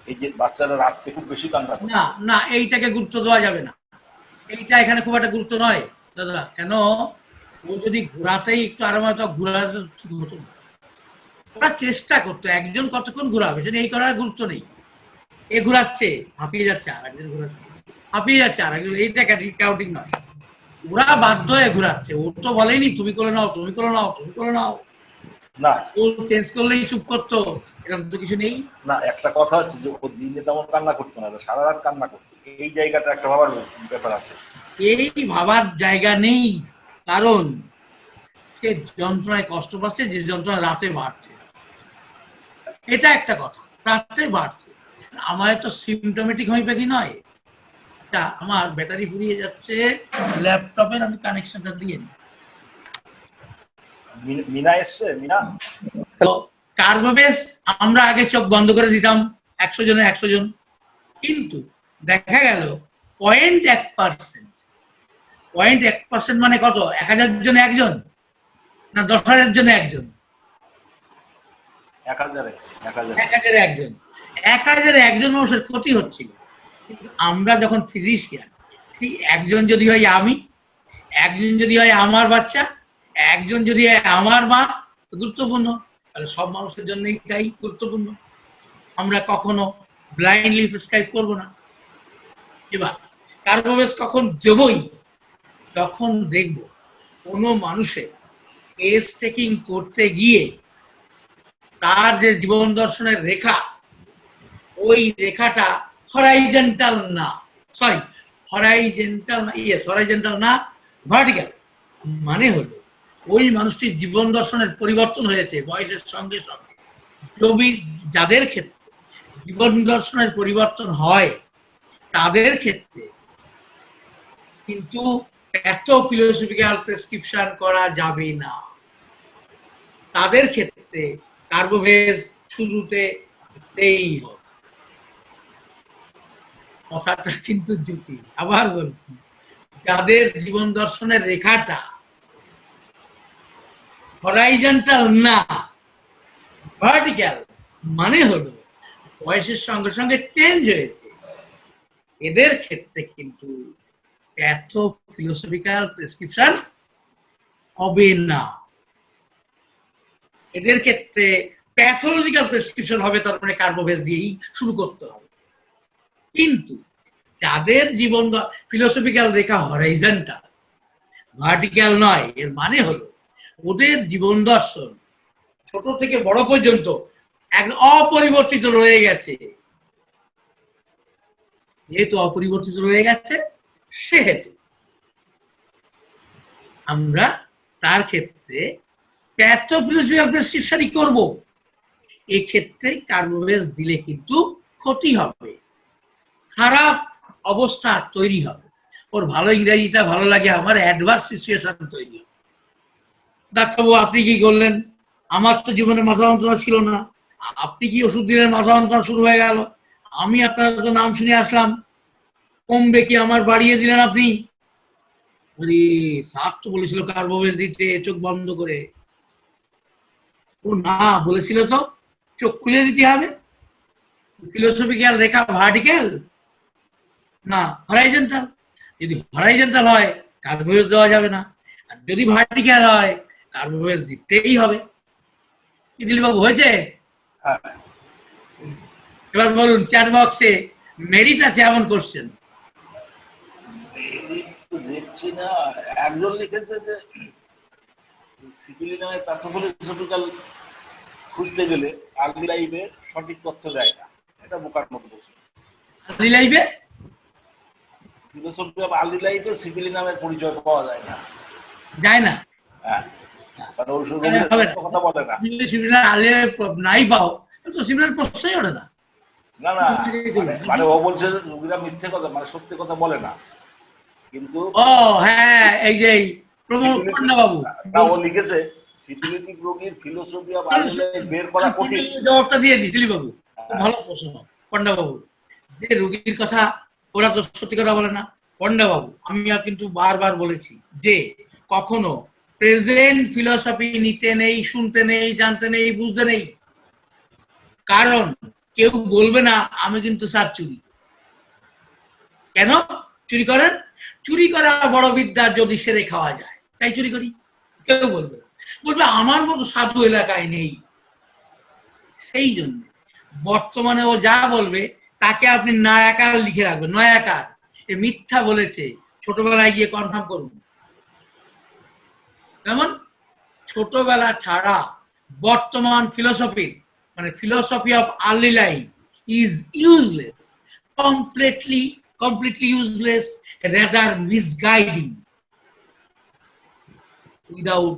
এই যে বাচ্চারা রাত্রে খুব বেশি কান্না করে। না না, এইটাকে গুরুত্ব দেওয়া যাবে না, এইটা এখানে খুব একটা গুরুত্ব নয় দাদা। কেন, ও যদি ঘোরাতেই একটু আরাম হতো, ঘোরাতে ঠিক হতো না। ওরা চেষ্টা করতো, একজন কতক্ষণ ঘোরাবে সেটা এই করার গুরুত্ব নেই। এ ঘোরাচ্ছে, হাঁপিয়ে যাচ্ছে, আর একজন ঘোরাচ্ছে, হাঁপিয়ে যাচ্ছে আর একজন, এইটা কাউন্টিং নয়। ওরা বাধ্য হয়ে ঘোরাচ্ছে, ও তো বলেনি তুমি করে নাও, তুমি করে নাও, তুমি করে নাও। না ও চেঞ্জ করলেই চুপ করতো, এরকম তো কিছু নেই। না, একটা কথা হচ্ছে যে ও দিনে তেমন কান্না করতো না, সারা রাত কান্না করতো, এই জায়গাটা একটা ভাবার ব্যাপার আছে। এই ভাবার জায়গা নেই, কারণ সে যন্ত্রণায় কষ্ট পাচ্ছে, যে যন্ত্রণা রাতে বাড়ছে, এটা একটা কথা, রাতে বাড়ছে। আমার তো সিমটোমেটিক হোমিওপ্যাথি নয়। আচ্ছা, আমার ব্যাটারি ফুরিয়ে যাচ্ছে ল্যাপটপের, আমি কানেকশনটা দিয়ে নিই। মিনা এসছে, মিনা। কার্বোবেজ আমরা আগে চোখ বন্ধ করে দিতাম 100 জনে 100 জন, কিন্তু দেখা গেল 0.1%, 0.1% মানে কত, 1000 জনে একজন না 10,000 জনে একজন? 1000 1000 একজন, 1000 একজন মানুষের ক্ষতি হচ্ছিল। কিন্তু আমরা যখন ফিজিশিয়ান, ঠিক একজন যদি হয় আমি, একজন যদি হয় আমার বাচ্চা, একজন যদি হয় আমার মা, গুরুত্বপূর্ণ, তাহলে সব মানুষের জন্যই তাই গুরুত্বপূর্ণ। আমরা কখনো ব্লাইন্ডলি প্রেসক্রাইব করবো না। এবার কার্বোবেজ কখন দেবই, তখন দেখব কোনো মানুষের কেস টেকিং করতে গিয়ে তার যে জীবন দর্শনের রেখা, ওই রেখাটা হরাইজন্টাল না, সরি হরাইজন্টাল না, হরাইজন্টাল না, ভার্টিক্যাল। মানে হলো ওই মানুষটির জীবন দর্শনের পরিবর্তন হয়েছে বয়সের সঙ্গে সঙ্গে। যাদের ক্ষেত্রে জীবন দর্শনের পরিবর্তন হয়, তাদের ক্ষেত্রে কিন্তু প্যাথোফিলোসফিক্যাল প্রেসক্রিপশন করা যাবে না। তাদের ক্ষেত্রে কার্বোভেজ শুরুতে দিতেই হবে। কথাটা কিন্তু জটিল, আবার বলছি, যাদের জীবন দর্শনের রেখাটা হরাইজন্টাল না, ভার্টিক্যাল, মানে হলো বয়সের সঙ্গে সঙ্গে চেঞ্জ হয়েছে, এদের ক্ষেত্রে কিন্তু প্যাথোফিলোসফিক্যাল প্রেসক্রিপশন হবে না। এদের ক্ষেত্রে প্যাথোলজিক্যাল প্রেসক্রিপশন হবে, তারপরে কার্বোভেজ দিয়েই শুরু করতে হবে। কিন্তু যাদের জীবন ফিলোসফিক্যাল রেখা হরাইজন্টাল, ভার্টিক্যাল নয়, এর মানে হলো ওদের জীবন দর্শন ছোট থেকে বড় পর্যন্ত এক অপরিবর্তিত রয়ে গেছে। যেহেতু অপরিবর্তিত রয়ে গেছে, সেহেতু আমরা তার ক্ষেত্রে প্যাথোফিলোসফিক্যাল প্রেসক্রিপশনই করব। এক্ষেত্রে কার্বোভেজ দিলে কিন্তু ক্ষতি হবে, খারাপ অবস্থা তৈরি হবে। ওর ভালো ইংরেজিটা ভালো লাগে, আমার অ্যাডভার্স সিচুয়েশন তৈরি হবে। ডাক্তারবাবু আপনি কি করলেন, আমার তো জীবনে মাথা যন্ত্রণা ছিল না, আপনি কি ওষুধ দিলেন, মাথা যন্ত্রণা শুরু হয়ে গেল, আমি আপনার তো নাম শুনে আসলাম, কমবে কি আমার বাড়িয়ে দিলেন আপনি। স্যার তো বলেছিল কার্বোভেজ দিতে চোখ বন্ধ করে। ও না, বলেছিল তো চোখ খুলে দিতে হবে, ফিলোসফিক্যাল রেখা ভার্টিক্যাল না হরাইজন্টাল? যদি হরাইজন্টাল হয় কার্বোভেজ দেওয়া যাবে না, আর যদি ভার্টিক্যাল হয় কার্বোভেজ দিতেই হবে। কি দিলীপবাবু হয়েছে? হ্যাঁ, এবার বলুন চ্যাট বক্সে মেরিট আছে এমন কোশ্চেন। এই তো দেখছি না। একজন লিখেছে যে সিপিলি নামে প্যাথোফিলোসফিক্যাল খুঁজতে গেলে আর্লি লাইফে সঠিক তথ্য দেয় না। এটা বোকার মতো বলছে। আর্লি লাইফে ফিলোসফি অফ আর্লি লাইফে সিপিলি নামের পরিচয় পাওয়া যায় না। যায় না, হ্যাঁ, কারণ ওর সঙ্গে হবে না। কথা বলে না। তুমি যদি সিমিলার আর্লি নাই পাও তো সিমিলার প্রশ্নই ওঠে না। না না, মানে ও বলছে যে রোগীরা মিথ্যে কথা, মানে সত্যি কথা বলে না। কিন্তু ও হ্যাঁ, এই যে প্রমোদ পান্ডা বাবু না, ও লিখেছে সিফিলিটিক রোগীর ফিলোসফি অফ আর্লি লাইফ বের করা কঠিন। জবাবটা দিয়ে দিই দিলীপ বাবু, খুব ভালো প্রশ্ন পান্ডা বাবু। যে রোগীর কথা ওরা তো সত্যি কথা বলে না। পান্ডা বাবু আমি কিন্তু বারবার বলেছি যে কখনো প্রেজেন্ট ফিলোসফি নিতে নেই, শুনতে নেই, জানতে নেই, বুঝতে নেই। কারণ কেউ বলবে না আমি কিন্তু স্যার চুরি। কেন চুরি করেন? চুরি করা বড় বিদ্যা যদি সেরে খাওয়া যায় তাই চুরি করি। কেউ বলবে না, বলবে আমার মতো সাধু এলাকায় নেই। সেই জন্য বর্তমানে ও যা বলবে তাকে আপনি নয়াকার লিখে রাখবেন। নয়াকার এ মিথ্যা বলেছে, ছোটবেলায় গিয়ে কনফার্ম করুন। যেমন ছোটবেলা ছাড়া বর্তমান ফিলোসফি মানে philosophy of early life is useless, completely useless, rather misguiding without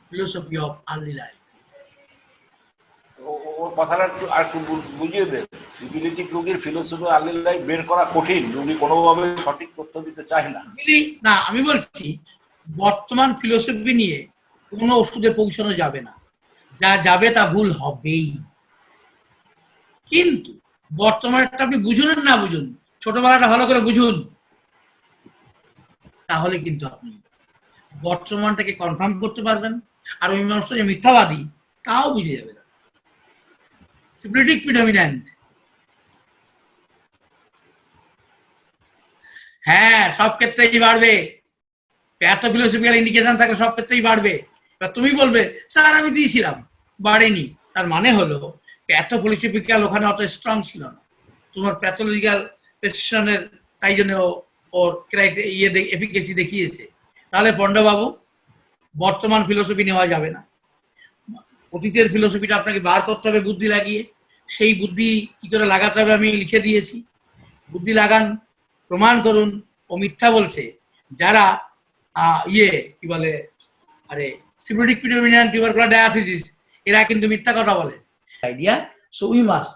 philosophy of early life. ওর কথাটা একটু বুঝিয়ে দেন। সিফিলিটিক রোগীর ফিলোসফি আর্লি লাইফ বের করা কঠিন, রোগী কোনোভাবে সঠিক তথ্য দিতে চায় না। না আমি বলছি বর্তমান ফিলোসফি নিয়ে কোনো ওষুধে পৌঁছানো যাবে না, যা যাবে তা ভুল হবেই। কিন্তু বর্তমানটা আপনি বুঝুন না বুঝুন, ছোটবেলাটা ভালো করে বুঝুন, তাহলে কিন্তু আপনি বর্তমানটাকে কনফার্ম করতে পারবেন। আর ওই মানুষটা যে মিথ্যাবাদী তাও বুঝে যাবে না। সিপিলিটিক প্রিডমিন্যান্ট, হ্যাঁ সব ক্ষেত্রেই বাড়বে। প্যাথোফিলোসফিক্যাল ইন্ডিকেশন থাকলে সব ক্ষেত্রেই বাড়বে। এবার তুমি বলবে স্যার আমি দিয়েছিলাম বাড়েনি, তার মানে হলো প্যাথোফিলোসফিক্যাল ওখানে অত স্ট্রং ছিল না, তোমার প্যাথোলজিক্যাল প্রেসক্রিপশনের, তাই জন্য ওর এফিকেসি দেখিয়েছে। তাহলে পণ্ডবাবু বর্তমান ফিলোসফি নেওয়া যাবে না, অতীতের ফিলোসফিটা আপনাকে বার করতে হবে বুদ্ধি লাগিয়ে। সেই বুদ্ধি কি করে লাগাতে হবে আমি লিখে দিয়েছি। বুদ্ধি লাগান, প্রমাণ করুন ও মিথ্যা বলছে। যারা কি বলে আরে সিপিলিটিক প্রিডমিন্যান্ট টিউবারকুলার ডায়াথিসিস, এরা কিন্তু মিথ্যা কথা বলে। Idea, so we must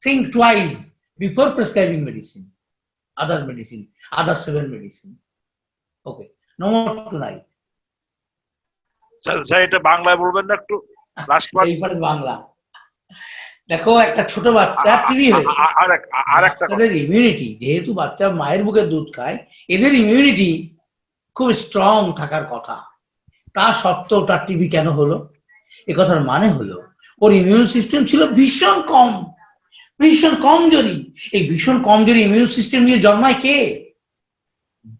think twice before prescribing medicine, other 7 medicine. Okay, no more tonight. Sir এটা বাংলায় বলবেন না একটু? লাস্ট পার্ট এইবারে বাংলা। দেখো একটা ছোট বাচ্চা টিভি হয়েছে, আর একটা বাচ্চাদের ইমিউনিটি, যেহেতু বাচ্চা মায়ের বুকে দুধ খায়, এদের ইমিউনিটি খুব স্ট্রং থাকার কথা। তা সত্ত্বেও তার টিভি কেন হলো? এ কথার মানে হলো ওর ইমিউন সিস্টেম ছিল ভীষণ কম, ভীষণ কমজোরি। এই ভীষণ কমজোরি ইমিউন সিস্টেম নিয়ে জন্মায় কে?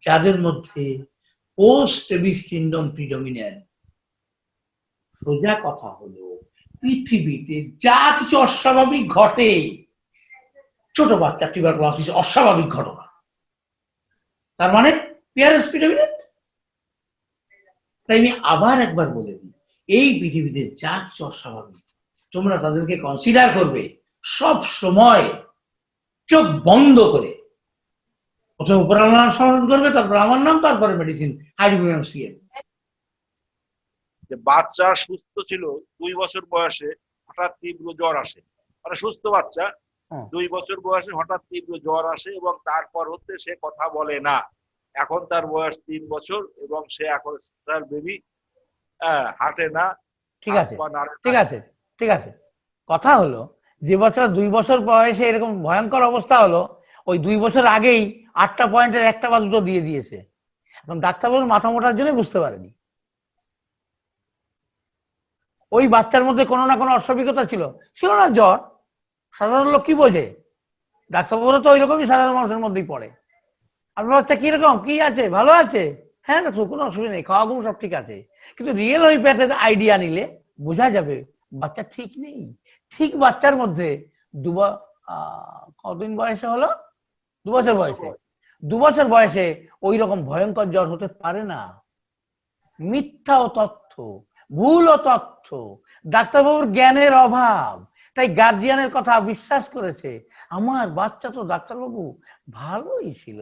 যাদের মধ্যে পোস্ট টেবিস সিনড্রোম প্রিডমিন্যান্ট। সোজা কথা হলো পৃথিবীতে যা কিছু অস্বাভাবিক ঘটে, ছোট বাচ্চা টিউবারকুলোসিস অস্বাভাবিক ঘটনা, তার মানে পিয়ারেন্স প্রিডমিন্যান্ট। তাই আমি আবার একবার বলে দিই, এই পৃথিবীতে যা কিছু অস্বাভাবিক তোমরা তাদেরকে কনসিডার করবে সব সময় চোখ বন্ধ করে। প্রথমে উপর আল্লাহর নাম স্মরণ করবে, তারপর আমার নাম, তারপরে মেডিসিন হাইড্রোমিয়াম সিএম। যে বাচ্চা সুস্থ ছিল 2 বছর বয়সে হঠাৎ তীব্র জ্বর আসে, মানে সুস্থ বাচ্চা 2 বছর বয়সে হঠাৎ তীব্র জ্বর আসে এবং তারপর হতে সে কথা বলে না। এখন তার বয়স 3 বছর এবং সে এখন তার বেবি হাঁটে না। ঠিক আছে ঠিক আছে ঠিক আছে। কথা হলো যে বছর 2 বছর বয়সে এরকম ভয়ঙ্কর অবস্থা হলো, ওই 2 বছর আগেই 8টা পয়েন্টের 1টা বা 2টো দিয়ে দিয়েছে। এখন ডাক্তারবাবু মাথা মোটার জন্য বুঝতে পারেনি। ওই বাচ্চার মধ্যে কোনো না কোনো অস্বাভাবিকতা ছিল না জ্বর, সাধারণ লোক কি বোঝে? ডাক্তারবাবুরা তো ওই রকমই সাধারণ মানুষের মধ্যেই পড়ে। আপনার বাচ্চা কিরকম, কি আছে, ভালো আছে, হ্যাঁ ডাক্তার কোনো অসুবিধা নেই, খাওয়া ঘুম সব ঠিক আছে। কিন্তু রিয়েল হোমিওপ্যাথের আইডিয়া নিলে বোঝা যাবে বাচ্চা ঠিক নেই। ঠিক বাচ্চার মধ্যে কতদিন বয়সে হলো? 2 বছর বয়সে। 2 বছর বয়সে ওই রকম ভয়ঙ্কর জ্বর হতে পারে না। মিথ্যা ও তথ্য, ভুল ও তথ্য, ডাক্তারবাবুর জ্ঞানের অভাব, তাই গার্জিয়ানের কথা বিশ্বাস করেছে। আমার বাচ্চা তো ডাক্তারবাবু ভালোই ছিল,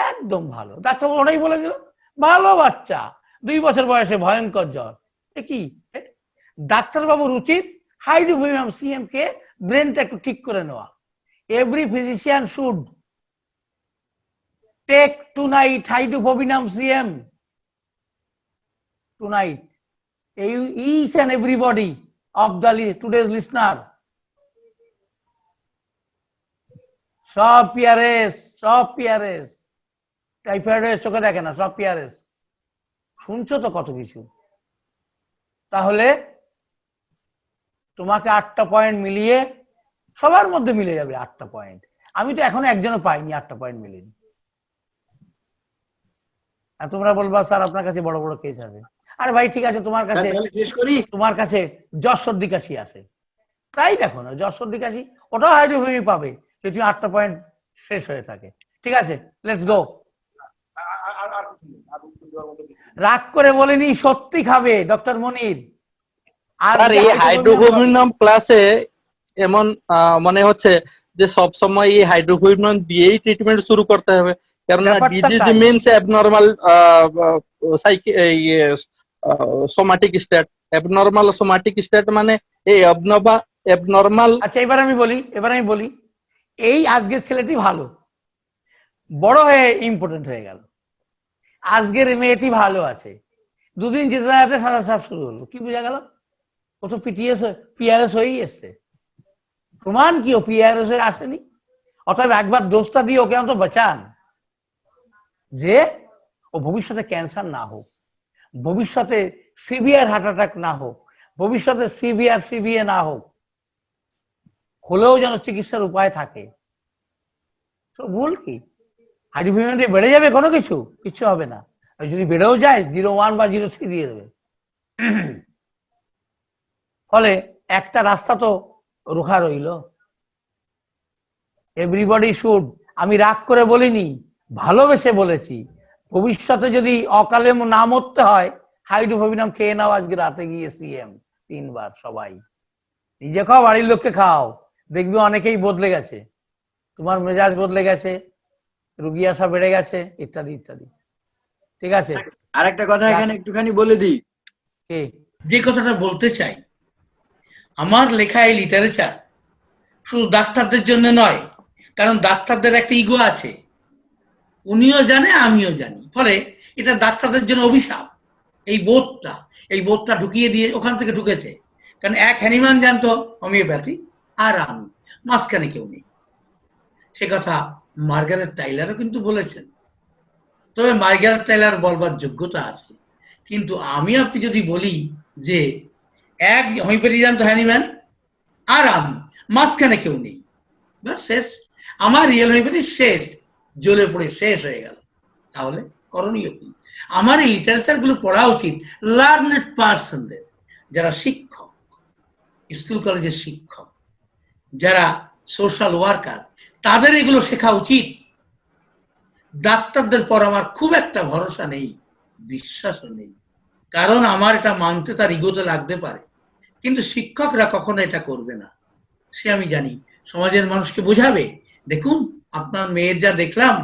একদম ভালো। ডাক্তারবাবু ওটাই বলে দিল ভালো বাচ্চা, 2 বছর বয়সে ভয়ঙ্কর জ্বর। কি ডাক্তারবাবুর উচিত হাইড্রোফোবিয়াম সিএম কে ব্রেনটা একটু ঠিক করে নেওয়া। Every physician should take tonight hydrophobium CM tonight. Each and everybody of the today's listener, সব পিআরএস টাইফয়েডের চোখে দেখে না, সব পিআরএস শুনছো তো কত কিছু। তাহলে তোমাকে 8টা পয়েন্ট মিলিয়ে সবার মধ্যে মিলে যাবে 8টা পয়েন্ট। আমি তো এখনো একজনও পাইনি 8টা পয়েন্ট মিলিয়ে। আর তোমরা বলবা স্যার আপনার কাছে বড় বড় কেস আছে। আরে ভাই ঠিক আছে, তোমার কাছে জ্বর সর্দি কাশি আসে, তাই দেখো না জ্বর সর্দি কাশি ওটাও হাইড্রোফোবিয়া পাবে যদি 8টা পয়েন্ট শেষ হয়ে থাকে। ঠিক আছে, লেটস গো। রাগ করে বলিনি, সত্যি খাবে ডক্টর মনির। স্যার এই হাইড্রোফোবিয়াম ক্লাসে এমন মনে হচ্ছে যে সব সময় এই হাইড্রোফোবিয়াম দিয়েই ট্রিটমেন্ট শুরু করতে হবে, কারণ disease means abnormal somatic state. Abnormal somatic state মানে এই অ্যাবনরমাল। আচ্ছা এবার আমি বলি এই আজকের ছেলেটি ভালো, বড় হয়ে ইম্পর্টেন্ট হয়ে গেল। আজকের মেয়েটি ভালো আছে, 2 দিন যেতে যেতে সাদা সাপ শুরু হলো। কি বোঝা গেল? ও তো পিআরএস হয়েই এসছে। প্রমাণ কি ও পিআরএস হয়ে আসেনি? অতএব একবার দোষটা দিয়ে ওকে অন্তত বাঁচান যে ও ভবিষ্যতে ক্যান্সার না হোক, ভবিষ্যতে সিভিয়ার হার্ট অ্যাটাক না হোক, ভবিষ্যতে সিভিএ না হোক, হলেও যেন চিকিৎসার উপায় থাকে। তো ভুল কি হাইড্রোফোবিয়া দিয়ে বেড়ে যাবে? কোনো কিছু হবে না। যদি বেড়েও যায় 0.1 বা 0.3 দিয়ে দেবে। ফলে একটা রাস্তা তো রোখা রইল। এভরিবডি শুড, আমি রাগ করে বলিনি, ভালোবেসে বলেছি। ভবিষ্যতে যদি অকালে না মরতে হয় হাইড্রোফোবিয়াম খেয়ে নাও আজকে রাতে গিয়ে সিএম 3 বার। সবাই নিজে খাও, বাড়ির লোককে খাও, দেখবি অনেকেই বদলে গেছে। তোমার মেজাজ বদলে গেছে, রুগী আসা বেড়ে গেছে, ইত্যাদি ইত্যাদি। ঠিক আছে, আরেকটা কথা এখানে একটুখানি বলে দিই। যে কথাটা বলতে চাই, আমার লেখা এই লিটারেচার শুধু ডাক্তারদের জন্য নয়, কারণ ডাক্তারদের একটা ইগো আছে, উনিও জানে আমিও জানি। ফলে এটা ডাক্তারদের জন্য অভিশাপ। এই বোধটা ঢুকিয়ে দিয়ে ওখান থেকে ঢুকেছে। কারণ এক হ্যানিম্যান জানতো হোমিওপ্যাথি, আর আমি মাঝখানে কেউ নেই। সে কথা মার্গারেট টাইলারও কিন্তু বলেছেন। তবে মার্গারেট টাইলার বলবার যোগ্যতা আছে, কিন্তু আমি আপনি যদি বলি যে এক হোমিওপ্যাথি জানতো হ্যানিম্যান, আর আমি মাঝখানে কেউ নেই, বাস শেষ। আমার রিয়েল হোমিওপ্যাথি শেষ, জ্বলে পড়ে শেষ হয়ে গেল। তাহলে করণীয় কি? আমার এই লিটারেচার গুলো পড়া উচিত লার্নেড পার্সনদের, যারা শিক্ষক, স্কুল কলেজের শিক্ষক, যারা সোশ্যাল ওয়ার্কার, তাদের এগুলো শেখা উচিত। ডাক্তারদের পর আমার খুব একটা ভরসা নেই, বিশ্বাসও নেই, কারণ আমার এটা মানতে তার ইগোতে লাগতে পারে। কিন্তু শিক্ষকরা কখনো এটা করবে না, সে আমি জানি। সমাজের মানুষকে বোঝাবে, দেখুন আপনার মেয়ের যা দেখলাম,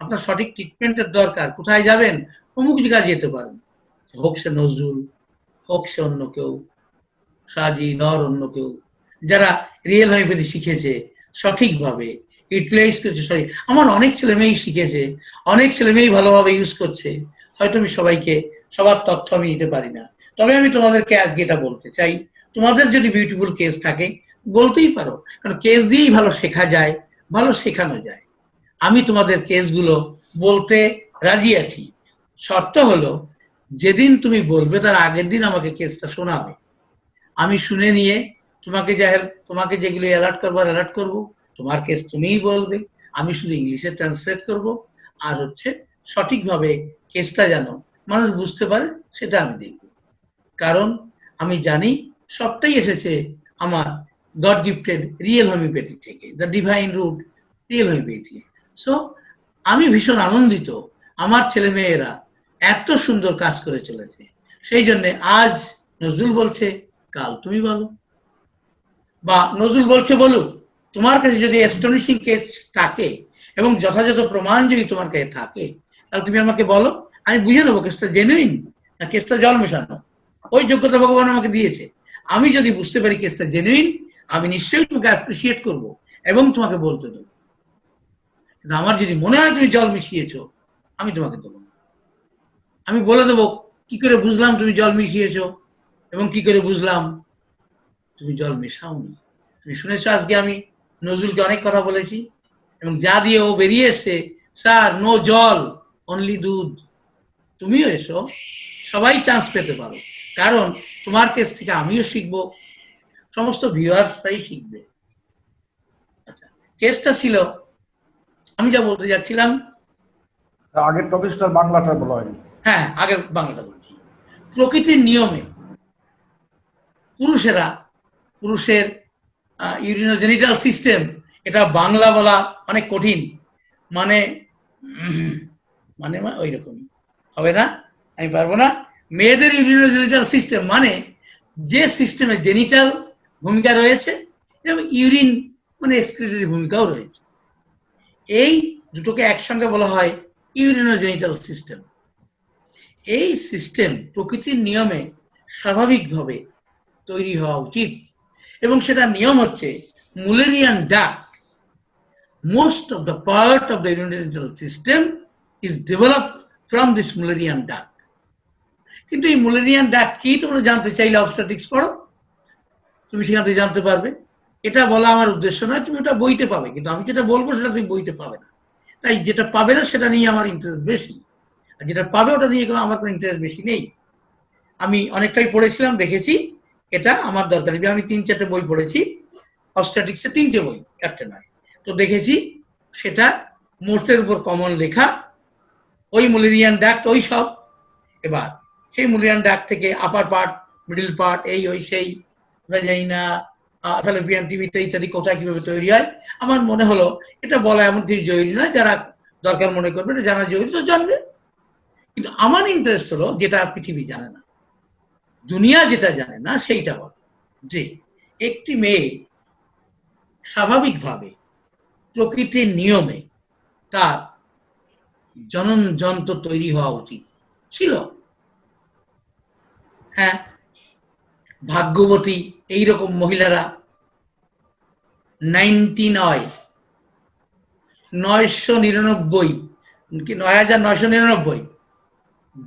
আপনার সঠিক ট্রিটমেন্টের দরকার, কোথায় যাবেন? অমুক জায়গায় যেতে পারেন। হোক সে নজরুল, হোক সে অন্য কেউ, সাজি নর অন্য কেউ, যারা রিয়েল হোমিওপ্যাথি শিখেছে সঠিকভাবে, ইউটিলাইজ করছে। সরি, আমার অনেক ছেলে মেয়েই শিখেছে, অনেক ছেলে মেয়েই ভালোভাবে ইউজ করছে। হয়তো আমি সবার তথ্য আমি দিতে পারি না, তবে আমি তোমাদেরকে আজকে এটা বলতে চাই, তোমাদের যদি বিউটিফুল কেস থাকে বলতেই পারো, কারণ কেস দিয়েই ভালো শেখা যায়, ভালো শেখানো যায়। আমি তোমাদের কেসগুলো বলতে রাজি আছি। শর্ত হলো যেদিন তুমি বলবে তার আগের দিন আমাকে কেসটা শোনাবে। আমি শুনে নিয়ে তোমাকে যেগুলো অ্যালার্ট করবার অ্যালার্ট করব, তোমার কেস তুমিই বলবে, আমি শুধু ইংলিশে ট্রান্সলেট করব, আর হচ্ছে সঠিকভাবে কেসটা যেন মানুষ বুঝতে পারে সেটা আমি দেখব। কারণ আমি জানি সবটাই এসেছে আমার গড গিফটেড রিয়েল হোমিওপ্যাথি থেকে, the divine root real homeopathy. So আমি ভীষণ আনন্দিত আমার ছেলে মেয়েরা এত সুন্দর কাজ করে চলেছে। সেই জন্য আজ নজরুল বলছে, কাল তুমি বলো, বা নজরুল বলছে বলুক। তোমার কাছে যদি অ্যাস্টনিশিং কেস থাকে এবং যথাযথ প্রমাণ যদি তোমার কাছে থাকে, তাহলে তুমি আমাকে বলো, আমি বুঝে নেবো কেসটা জেনুইন না কেসটা জল মেশানো। ওই যোগ্যতা ভগবান আমাকে দিয়েছে। আমি যদি বুঝতে পারি কেসটা জেনুইন, আমি নিশ্চয়ই তোমাকে অ্যাপ্রিসিয়েট করবো এবং তোমাকে বলতে দেবো। কিন্তু আমার যদি মনে হয় তুমি জল মিশিয়েছো, আমি তোমাকে দেবো না। আমি বলে দেবো কি করে বুঝলাম তুমি জল মিশিয়েছো এবং কি করে বুঝলাম তুমি জল মেশাওনি। তুমি শুনেছো আজকে আমি নজরুলকে অনেক কথা বলেছি এবং যা দিয়ে ও বেরিয়ে এসছে, স্যার নো জল অনলি দুধ। তুমিও এসো, সবাই চান্স পেতে পারো, কারণ তোমার কেস থেকে আমিও শিখবো, সমস্ত ভিউয়ার্সরাই শিখবে। আচ্ছা, কেসটা ছিল, আমি যা বলতে যাচ্ছিলাম, আগের টপিকটা বাংলাটা বলা হয়নি। হ্যাঁ, আগের বাংলাটা বলছি। প্রকৃতির নিয়মে পুরুষের ইউরিনোজেনিটাল সিস্টেম, এটা বাংলা বলা অনেক কঠিন, মানে মানে ওই রকমই হবে না, আমি পারবো না। মেয়েদের ইউরিনোজেনিটাল সিস্টেম মানে যে সিস্টেমে জেনিটাল ভূমিকা রয়েছে এবং ইউরিন মানে এক্সক্রিটরি ভূমিকাও রয়েছে, এই দুটোকে একসঙ্গে বলা হয় ইউরিনোজেনিটাল সিস্টেম। এই সিস্টেম প্রকৃতির নিয়মে স্বাভাবিকভাবে তৈরি হওয়া উচিত এবং সেটা নিয়ম হচ্ছে Mullerian duct. Most of the part of the urinogenital system is developed from this Mullerian duct. কিন্তু এই মুলেরিয়ান ডাক্ট কি তোমরা জানতে চাইলে অবস্টেট্রিক্স পড়ো, তুমি সেখান থেকে জানতে পারবে। এটা বলা আমার উদ্দেশ্য নয়, তুমি ওটা বইতে পাবে, কিন্তু আমি যেটা বলবো সেটা তুমি বইতে পাবে না। তাই যেটা পাবে না সেটা নিয়ে আমার ইন্টারেস্ট বেশি, আর যেটা পাবে ওটা নিয়ে আমার কোনো ইন্টারেস্ট বেশি নেই। আমি অনেকটাই পড়েছিলাম, দেখেছি এটা আমার দরকার। আমি 3-4টে বই পড়েছি, অবস্টেট্রিক্সে 3টে বই, 4টে নয়। তো দেখেছি সেটা মোস্টের উপর কমন লেখা, ওই মুলেরিয়ান ডাক্ট ওই সব। এবার সেই মুলেরিয়ান ডাক্ট থেকে আপার পার্ট, মিডল পার্ট, এই ওই সেই ভ্যাজাইনা, ফ্যালোপিয়ান টিউব ইত্যাদি কোথায় কিভাবে তৈরি হয়, আমার মনে হলো এটা বলা এমন কিছু জরুরি নয়। যারা দরকার মনে করবে এটা জানা জরুরি তো জানবে, কিন্তু আমার ইন্টারেস্ট হলো যেটা পৃথিবী জানে না, দুনিয়া যেটা জানে না সেইটা বলে, যে একটি মেয়ে স্বাভাবিকভাবে প্রকৃতির নিয়মে তার জনন যন্ত্র তৈরি হওয়া উচিত ছিল। হ্যাঁ, ভাগ্যবতী এইরকম মহিলারা 9,999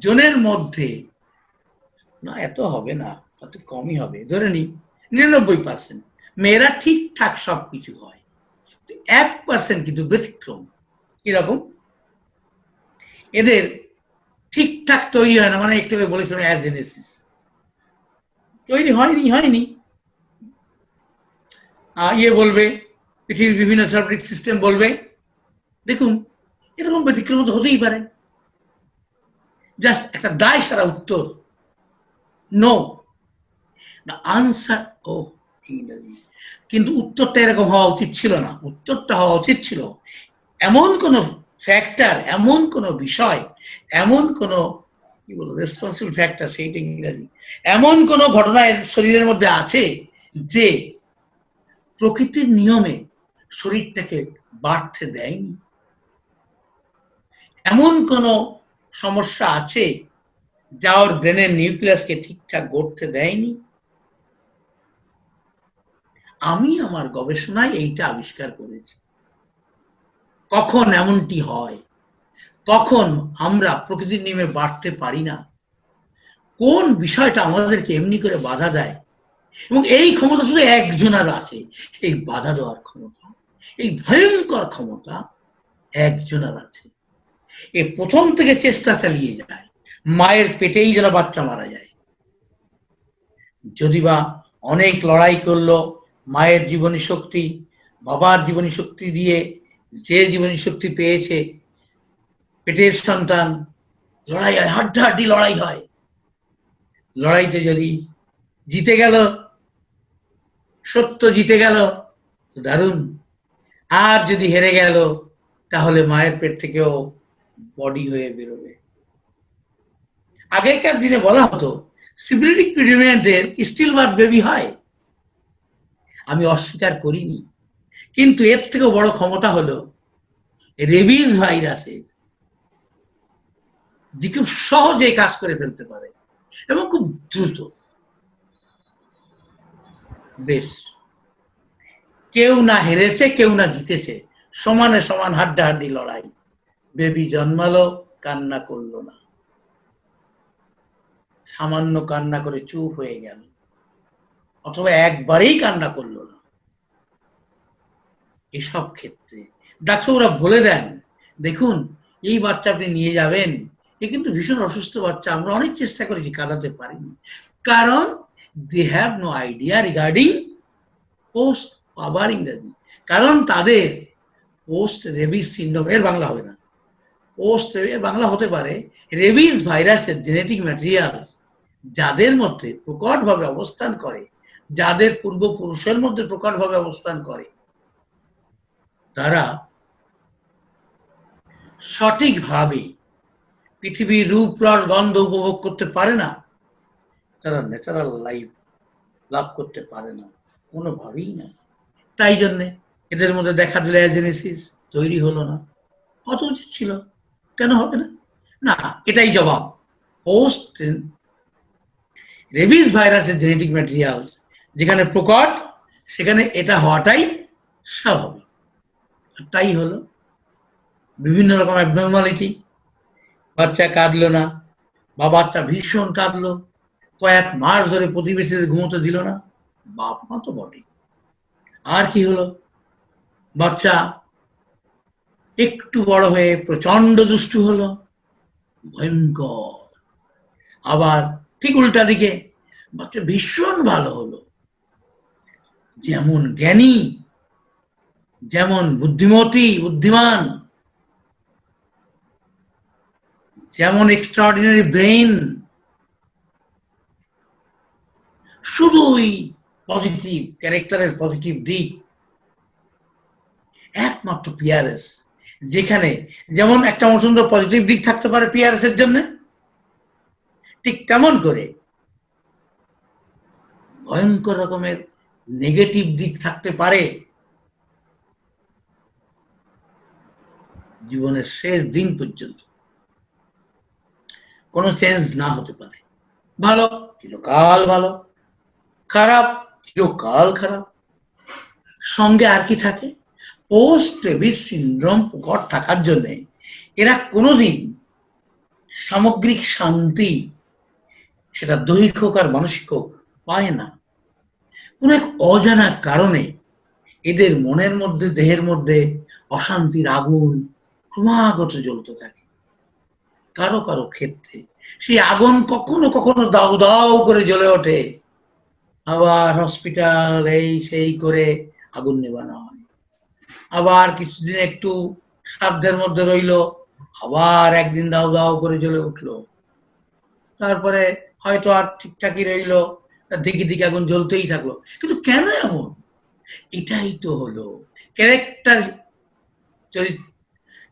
জনের মধ্যে, না এত হবে না, এত কমই হবে, ধরে নি 99% মেয়েরা ঠিকঠাক সবকিছু হয়, 1% কিন্তু ব্যতিক্রম। কিরকম? এদের ঠিকঠাক তৈরি হয় না, মানে একটু বলেছিলাম অ্যাজেনেসিস, তৈরি হয়নি। বলবে পৃথিবীর বিভিন্ন থেরাপিউটিক সিস্টেম বলবে, দেখুন এরকম ব্যতিক্রম তো হতেই পারে। জাস্ট একটা দায় সারা উত্তর, নো, দ্য আনসার ও ইংরেজি। কিন্তু উত্তরটা এরকম হওয়া উচিত ছিল না। উত্তরটা হওয়া উচিত ছিল এমন কোন ফ্যাক্টর, এমন কোন বিষয়, এমন কোন কি বলবো রেসপন্সিবল ফ্যাক্টর, সেইটা ইংরেজি, এমন কোন ঘটনা এর শরীরের মধ্যে আছে যে প্রকৃতির নিয়মে শরীরটাকে বাড়তে দেয়নি, এমন কোন সমস্যা আছে যা ওর ব্রেনের নিউক্লিয়াসকে ঠিকঠাক গড়তে দেয়নি। আমি আমার গবেষণায় এইটা আবিষ্কার করেছি। কখন এমনটি হয়, কখন আমরা প্রকৃতির নিয়মে বাড়তে পারি না, কোন বিষয়টা আমাদেরকে এমনি করে বাধা দেয়, এবং এই ক্ষমতা শুধু একজনের আছে, এই বাধা দেওয়ার ক্ষমতা, এই ভয়ঙ্কর ক্ষমতা একজনের আছে। এ প্রথম থেকে চেষ্টা চালিয়ে যায়, মায়ের পেটেই যেন বাচ্চা মারা যায়। যদি বা অনেক লড়াই করলো, মায়ের জীবনী শক্তি, বাবার জীবনী শক্তি দিয়ে যে জীবনী শক্তি পেয়েছে, পেটের সন্তান, লড়াই হয়, হাড্ডাহাড্ডি লড়াই হয়। লড়াইতে যদি জিতে গেল, সত্য জিতে গেল, দারুণ। আর যদি হেরে গেল, তাহলে মায়ের পেট থেকেও বডি হয়ে বেরোবে। আগেকার দিনে বলা হতো সিম্পলিটিক প্রেগন্যান্টের স্টিল বার্থ বেবি হয়। আমি অস্বীকার করিনি, কিন্তু এর থেকেও বড় ক্ষমতা হলো রেবিস ভাইরাসের, যে খুব সহজে কাজ করে ফেলতে পারে এবং খুব দ্রুত। বেশ, কেউ না হেরেছে, কেউ না জিতেছে, সমানে সমান হাড্ডাহাড্ডি লড়াই। বেবি জন্মালো, কান্না করলো না, সামান্য কান্না করে চুপ হয়ে গেল, অথবা একবারেই কান্না করলো না। এসব ক্ষেত্রে ডাক্তাররা বলে দেন, দেখুন এই বাচ্চা আপনি নিয়ে যাবেন, এ কিন্তু ভীষণ অসুস্থ বাচ্চা, আমরা অনেক চেষ্টা করেছি, কাটাতে পারিনি, কারণ they have no idea regarding post, আবার ইংরেজি, কারণ তাদের পোস্ট রেবিস সিন্ড্রোম, এর বাংলা হবে না, পোস্ট বাংলা হতে পারে রেবিস ভাইরাসের জেনেটিক ম্যাটেরিয়ালস যাদের মধ্যে প্রকটভাবে অবস্থান করে, যাদের পূর্বপুরুষের মধ্যে প্রকটভাবে অবস্থান করে, তারা সঠিকভাবে পৃথিবীর রূপ রস গন্ধ উপভোগ করতে পারে না, তারা ন্যাচারাল লাইফ লাভ করতে পারে না, কোনোভাবেই না। তাই জন্যে এদের মধ্যে দেখা দিল অ্যাজেনেসিস তৈরি হলো না, কত উচিত ছিল, কেন হবে না? না, এটাই জবাব। পোস্ট রেবিস ভাইরাসের জেনেটিক ম্যাটেরিয়ালস যেখানে প্রকট, সেখানে এটা হওয়াটাই স্বাভাবিক। তাই হলো, বিভিন্ন রকম অ্যাবনর্মালিটি, বাচ্চা কাঁদলো না, বা বাচ্চা ভীষণ কাঁদলো, কয়েক মাস ধরে প্রতিবেশীদের ঘুমোতে দিল না, বাপ মা তো বটে। আর কি হলো, বাচ্চা একটু বড় হয়ে প্রচন্ড দুষ্টু হলো, ভয়ঙ্কর। আবার ঠিক উল্টা দিকে বাচ্চা ভীষণ ভালো হলো, যেমন জ্ঞানী, যেমন বুদ্ধিমতী, বুদ্ধিমান, যেমন এক্সট্রাঅর্ডিনারি ব্রেইন, শুধুই পজিটিভ ক্যারেক্টারের পজিটিভ দিক। একমাত্র পিআরএস, যেখানে যেমন একটা সুন্দর পজিটিভ দিক থাকতে পারে পিআরএস এর জন্য, ঠিক তেমন করে ভয়ঙ্কর রকমের নেগেটিভ দিক থাকতে পারে। জীবনের শেষ দিন পর্যন্ত কোনো চেঞ্জ না হতে পারে। ভালো চিরকাল ভালো, খারাপ চিরকাল খারাপ। সঙ্গে আর কি থাকে, পোস্ট রেবিস সিন্ড্রোম প্রকট থাকার জন্য এরা কোনোদিন সামগ্রিক শান্তি, সেটা দৈহিক হোক আর মানসিক হোক, পায় না। কোন এক অজানা কারণে এদের মনের মধ্যে, দেহের মধ্যে অশান্তির আগুন ক্রমাগত জ্বলতে থাকে। কারো কারো ক্ষেত্রে সেই আগুন কখনো কখনো দাউ দাউ করে জ্বলে ওঠে, আবার হসপিটাল এই সেই করে আগুন নেভানো হয়, আবার কিছুদিন একটু সাধ্যের মধ্যে রইলো, আবার একদিন দাউ দাউ করে জ্বলে উঠলো, তারপরে হয়তো আর ঠিকঠাকই রইলো, দিকে দিকে আগুন জ্বলতেই থাকলো। কিন্তু কেন এমন? এটাই তো হলো ক্যারেক্টার,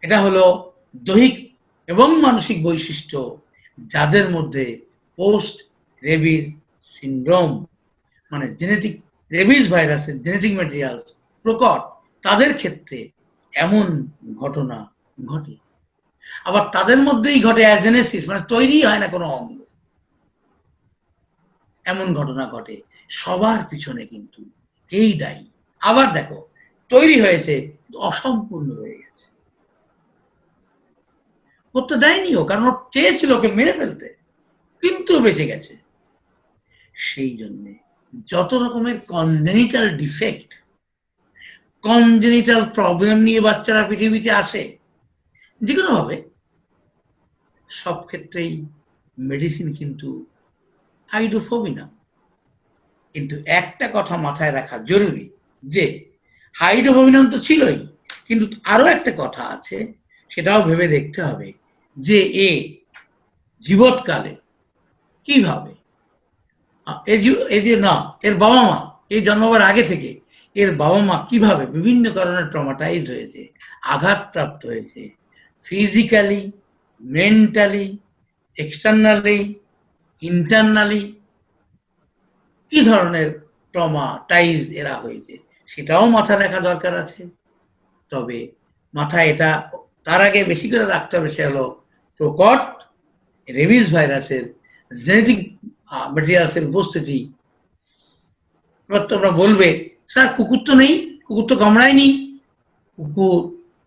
এটা হলো দৈহিক এবং মানসিক বৈশিষ্ট্য, যাদের মধ্যে পোস্ট রেবিস সিন্ড্রোম মানে জেনেটিক রেবিস ভাইরাসের জেনেটিক ম্যাটেরিয়ালস প্রকট, তাদের ক্ষেত্রে এমন ঘটনা ঘটে। আবার তাদের মধ্যেই ঘটে অ্যাজেনেসিস, মানে তৈরি হয় না কোনো অঙ্গ, এমন ঘটনা ঘটে। সবার পিছনে কিন্তু এই দায়ী। আবার দেখো, তৈরি হয়েছে অসম্পূর্ণ রয়ে গেছে, করতে দেয়নিও, কারণ ও চেয়েছিল ওকে মেরে ফেলতে, কিন্তু বেঁচে গেছে। সেই জন্য যত রকমের কনজেনিটাল ডিফেক্ট, কনজেনিটাল প্রবলেম নিয়ে বাচ্চারা পৃথিবীতে আসে, যে কোনো ভাবে, সব ক্ষেত্রেই মেডিসিন কিন্তু হাইড্রোফোবিনা, কিন্তু একটা কথা মাথায় রাখা জরুরি যে হাইড্রোফোবিনাম তো ছিলই, কিন্তু আরো একটা কথা আছে, সেটাও ভেবে দেখতে হবে যে এ জীবৎকালে কিভাবে এই যে না এর বাবা মা এই জন্মাবার আগে থেকে এর বাবা মা কিভাবে বিভিন্ন কারণে ট্রমাটাইজড হয়েছে, আঘাতপ্রাপ্ত হয়েছে, ফিজিক্যালি, মেন্টালি, এক্সটার্নালি, ইন্টারনালি কি ধরনের ট্রমাটাইজ এরা হয়েছে সেটাও মাথায় রাখা দরকার আছে। তবে মাথায় এটা তার আগে বেশি করে রাখতে হবে, সে হলো প্রকট রেবিস ভাইরাসের জেনেটিক ম্যাটেরিয়ালসের উপস্থিতি। এবার তোমরা বলবে স্যার কুকুর তো নেই, কুকুর তো কামড়ায়নি। কুকুর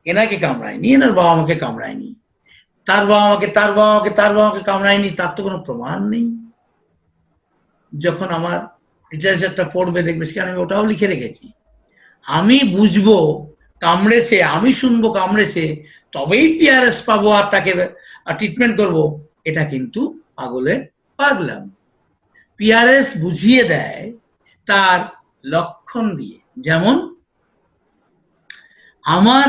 এনাকে কামড়ায়নি, এনার বাবা মাকে কামড়ায়নি, তার বাবা মাকে তার বাবা মাকে তার বাবা মাকে কামড়ায়নি, তার তো কোনো প্রমাণ নেই। যখন আমার লিটারেচারটা পড়বে দেখবে সেখানে আমি ওটাও লিখে রেখেছি। আমি বুঝবো কামড়েছে, আমি শুনবো কামড়েছে, তবেই পিআরএস পাবো আর তাকে ট্রিটমেন্ট করব, এটা কিন্তু পাগলের পাগলাম। পিআরএস বুঝিয়ে দেয় তার লক্ষণ দিয়ে। যেমন আমার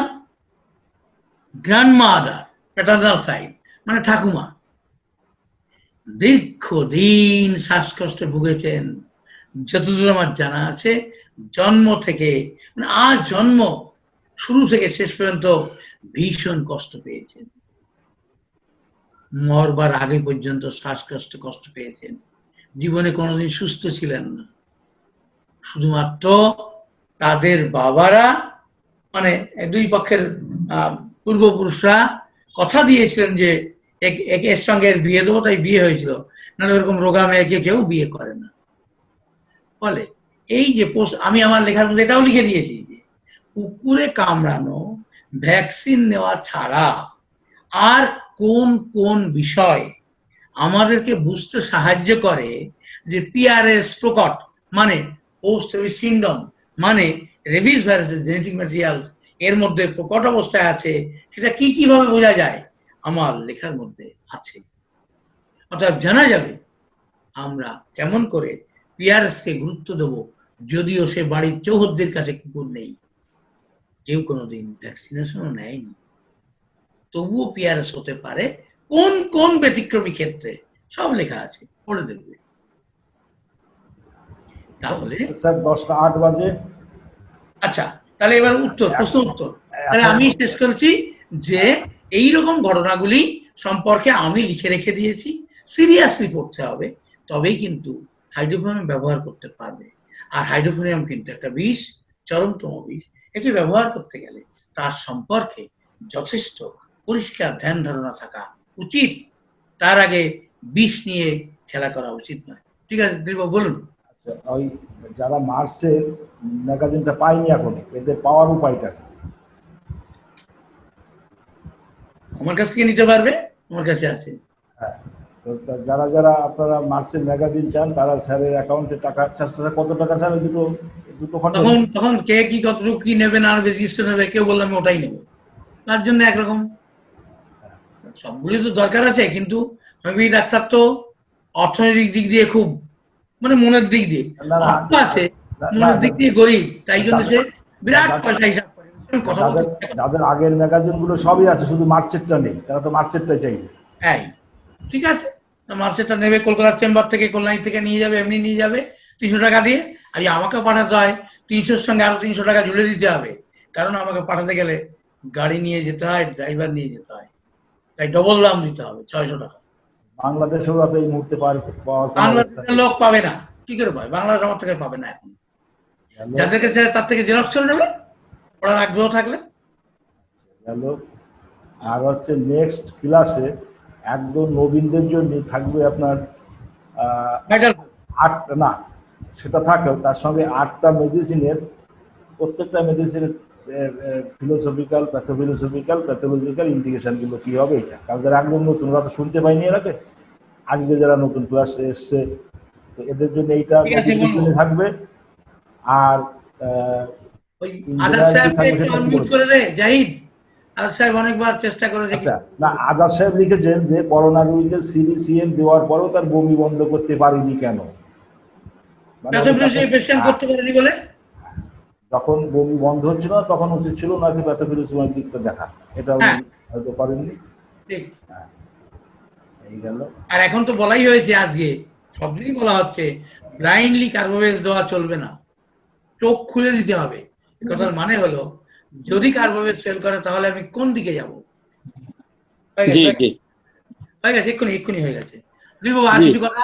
গ্র্যান্ডমাদার প্যাটার্নাল সাইড মানে ঠাকুমা দীর্ঘদিন শ্বাসকষ্টে ভুগেছেন, যতদূর আমার জানা আছে জন্ম থেকে, মানে আজ জন্ম শুরু থেকে শেষ পর্যন্ত ভীষণ কষ্ট পেয়েছেন, মরবার আগে পর্যন্ত কষ্ট পেয়েছেন, জীবনে কোনোদিন সুস্থ ছিলেন না। শুধুমাত্র তাদের বাবারা মানে দুই পক্ষের পূর্বপুরুষরা কথা দিয়েছিলেন যে এর সঙ্গে বিয়ে দেবো, তাই বিয়ে হয়েছিল, নাহলে ওরকম রোগা মেয়েকে কেউ বিয়ে করে না। ফলে এই যে আমি আমার লেখার মধ্যে এটাও লিখে দিয়েছি যে কুকুরে কামড়ানো, ভ্যাকসিন নেওয়া ছাড়া আর কোন কোন বিষয় আমাদেরকে বুঝতে সাহায্য করে যে পিআরএস প্রকট মানে পোস্ট রেবিস সিনড্রোম মানে রেবিস ভাইরাসের জেনেটিক ম্যাটেরিয়ালস এর মধ্যে প্রকট অবস্থায় আছে, সেটা কি কিভাবে বোঝা যায় আমার লেখার মধ্যে আছে। অর্থাৎ জানা যাবে আমরা কেমন করে পিআরএস কে গুরুত্ব দেব, যদিও সে বাড়ির চৌহদ্দির কাছে কুকুর নেই, কেউ কোনোদিন ভ্যাকসিনেশনও নেয়নি, তবুও পিআরএস হতে পারে কোন কোন ব্যতিক্রমী ক্ষেত্রে, সব লেখা আছে, পড়ে দেখবে। তাহলে স্যার 10টা 8 বাজে। আচ্ছা, তাহলে এবার প্রশ্ন উত্তর তাহলে আমি শেষ করছি যে এইরকম ঘটনাগুলি সম্পর্কে আমি লিখে রেখে দিয়েছি, সিরিয়াসলি পড়তে হবে, তবেই কিন্তু হাইড্রোফোনিয়াম ব্যবহার করতে পারবে। আর হাইড্রোফোনিয়াম কিন্তু একটা বিষ, চরমতম বিষ। এটি ব্যবহার করতে গেলে তার সম্পর্কে যথেষ্ট পরিষ্কার ধ্যান ধারণা থাকা উচিত, তার আগে বিষ নিয়ে খেলা করা উচিত নয়। ঠিক আছে দিলীপ বলুন। ওই যারা মার্সের ম্যাগাজিনটা পায়নি এখন, এদের পাওয়ার উপায়টা কি? আমার কাছ থেকে নিতে পারবে, আমার কাছে আছে। হ্যাঁ, তো যারা যারা আপনারা মার্সের ম্যাগাজিন চান তারা স্যারের অ্যাকাউন্টে টাকা, কত টাকা স্যার? দুটো খন্ড। তখন কে কি কতটুকু কি নেবে না বেশি নেবে, কেউ বললাম ওটাই নেবো, তার জন্য একরকম। সবগুলি তো দরকার আছে, কিন্তু হোমিওপ্যাথি ডাক্তার তো অর্থনৈতিক দিক দিয়ে খুব মানে মনের দিক দিয়ে অর্থ আছে, মনের দিক দিয়ে গরিব, তাই জন্য সে বিরাট পয়সা হিসাব করে। কথা বলতে যাদের আগের ম্যাগাজিন গুলো সবই আছে, শুধু মার্চেরটা নেই, তারা তো মার্চেরটাই চাইবে। হ্যাঁ ঠিক আছে, মার্চেরটা নেবে, কলকাতার চেম্বার থেকে, কল্যাণী থেকে নিয়ে যাবে, এমনি নিয়ে যাবে 300 টাকা দিয়ে। আর আমাকে পাঠাতে হয় 300-র সঙ্গে আরো 300 টাকা জুড়ে দিতে হবে, কারণ আমাকে পাঠাতে গেলে গাড়ি নিয়ে যেতে হয়, ড্রাইভার নিয়ে যেতে হয়, তাই ডবল দাম দিতে হবে, 600 টাকা। বাংলাদেশেও তো এই মুহূর্তে বাংলাদেশের লোক পাবে না, কি করে পাবে? বাংলাদেশ আমার থেকে পাবে না এখন। যাদের কাছে তার থেকে জেরক্স করে নেবে, পড়ার আগ্রহ থাকলে। আর হচ্ছে নেক্সট ক্লাসে একদম নবীনদের জন্য থাকবে আপনার 8টা, না সেটা থাকলেও তার সঙ্গে 8টা মেডিসিনের, প্রত্যেকটা মেডিসিনের ফিলোসফিক্যাল, প্যাথোলজিক্যাল ইন্ডিকেশনগুলো কি হবে এটা। কারণ যারা একদম নতুন, ওরা তো শুনতে পাইনি এর আগে, আজকে যারা নতুন ক্লাসে এসছে, তো এদের জন্য এইটা থাকবে। আর অনেকবার চেষ্টা করেছে, না আজাদ সাহেব লিখেছেন যে করোনা রোগীকে সিবিসিএম দেওয়ার পরেও তার বমি বন্ধ করতে পারিনি কেন, মানে প্যাথোফিলোসি পেশেন্ট করতে পারেনি বলে যখন বমি বন্ধ হচ্ছিল না তখন উচিত ছিল নাকি প্যাথোফিলোসোমার দিকটা দেখা, এটা উনি হ্যাঁ। হয়তো করেননি। ঠিক। এই গেল। আর এখন তো বলাই হয়েছে, আজকে সব দিনই বলা হচ্ছে ব্লাইন্ডলি কার্বোভেজ দেওয়া চলবে না, চোখ খুলে দিতে হবে। কথার মানে হলো যদি কার্বোভেজ ফেল করে তাহলে আমি কোন দিকে যাব? হয়ে গেছে, এক্ষুনি হয়ে গেছে। আর জি। কিছু কথা?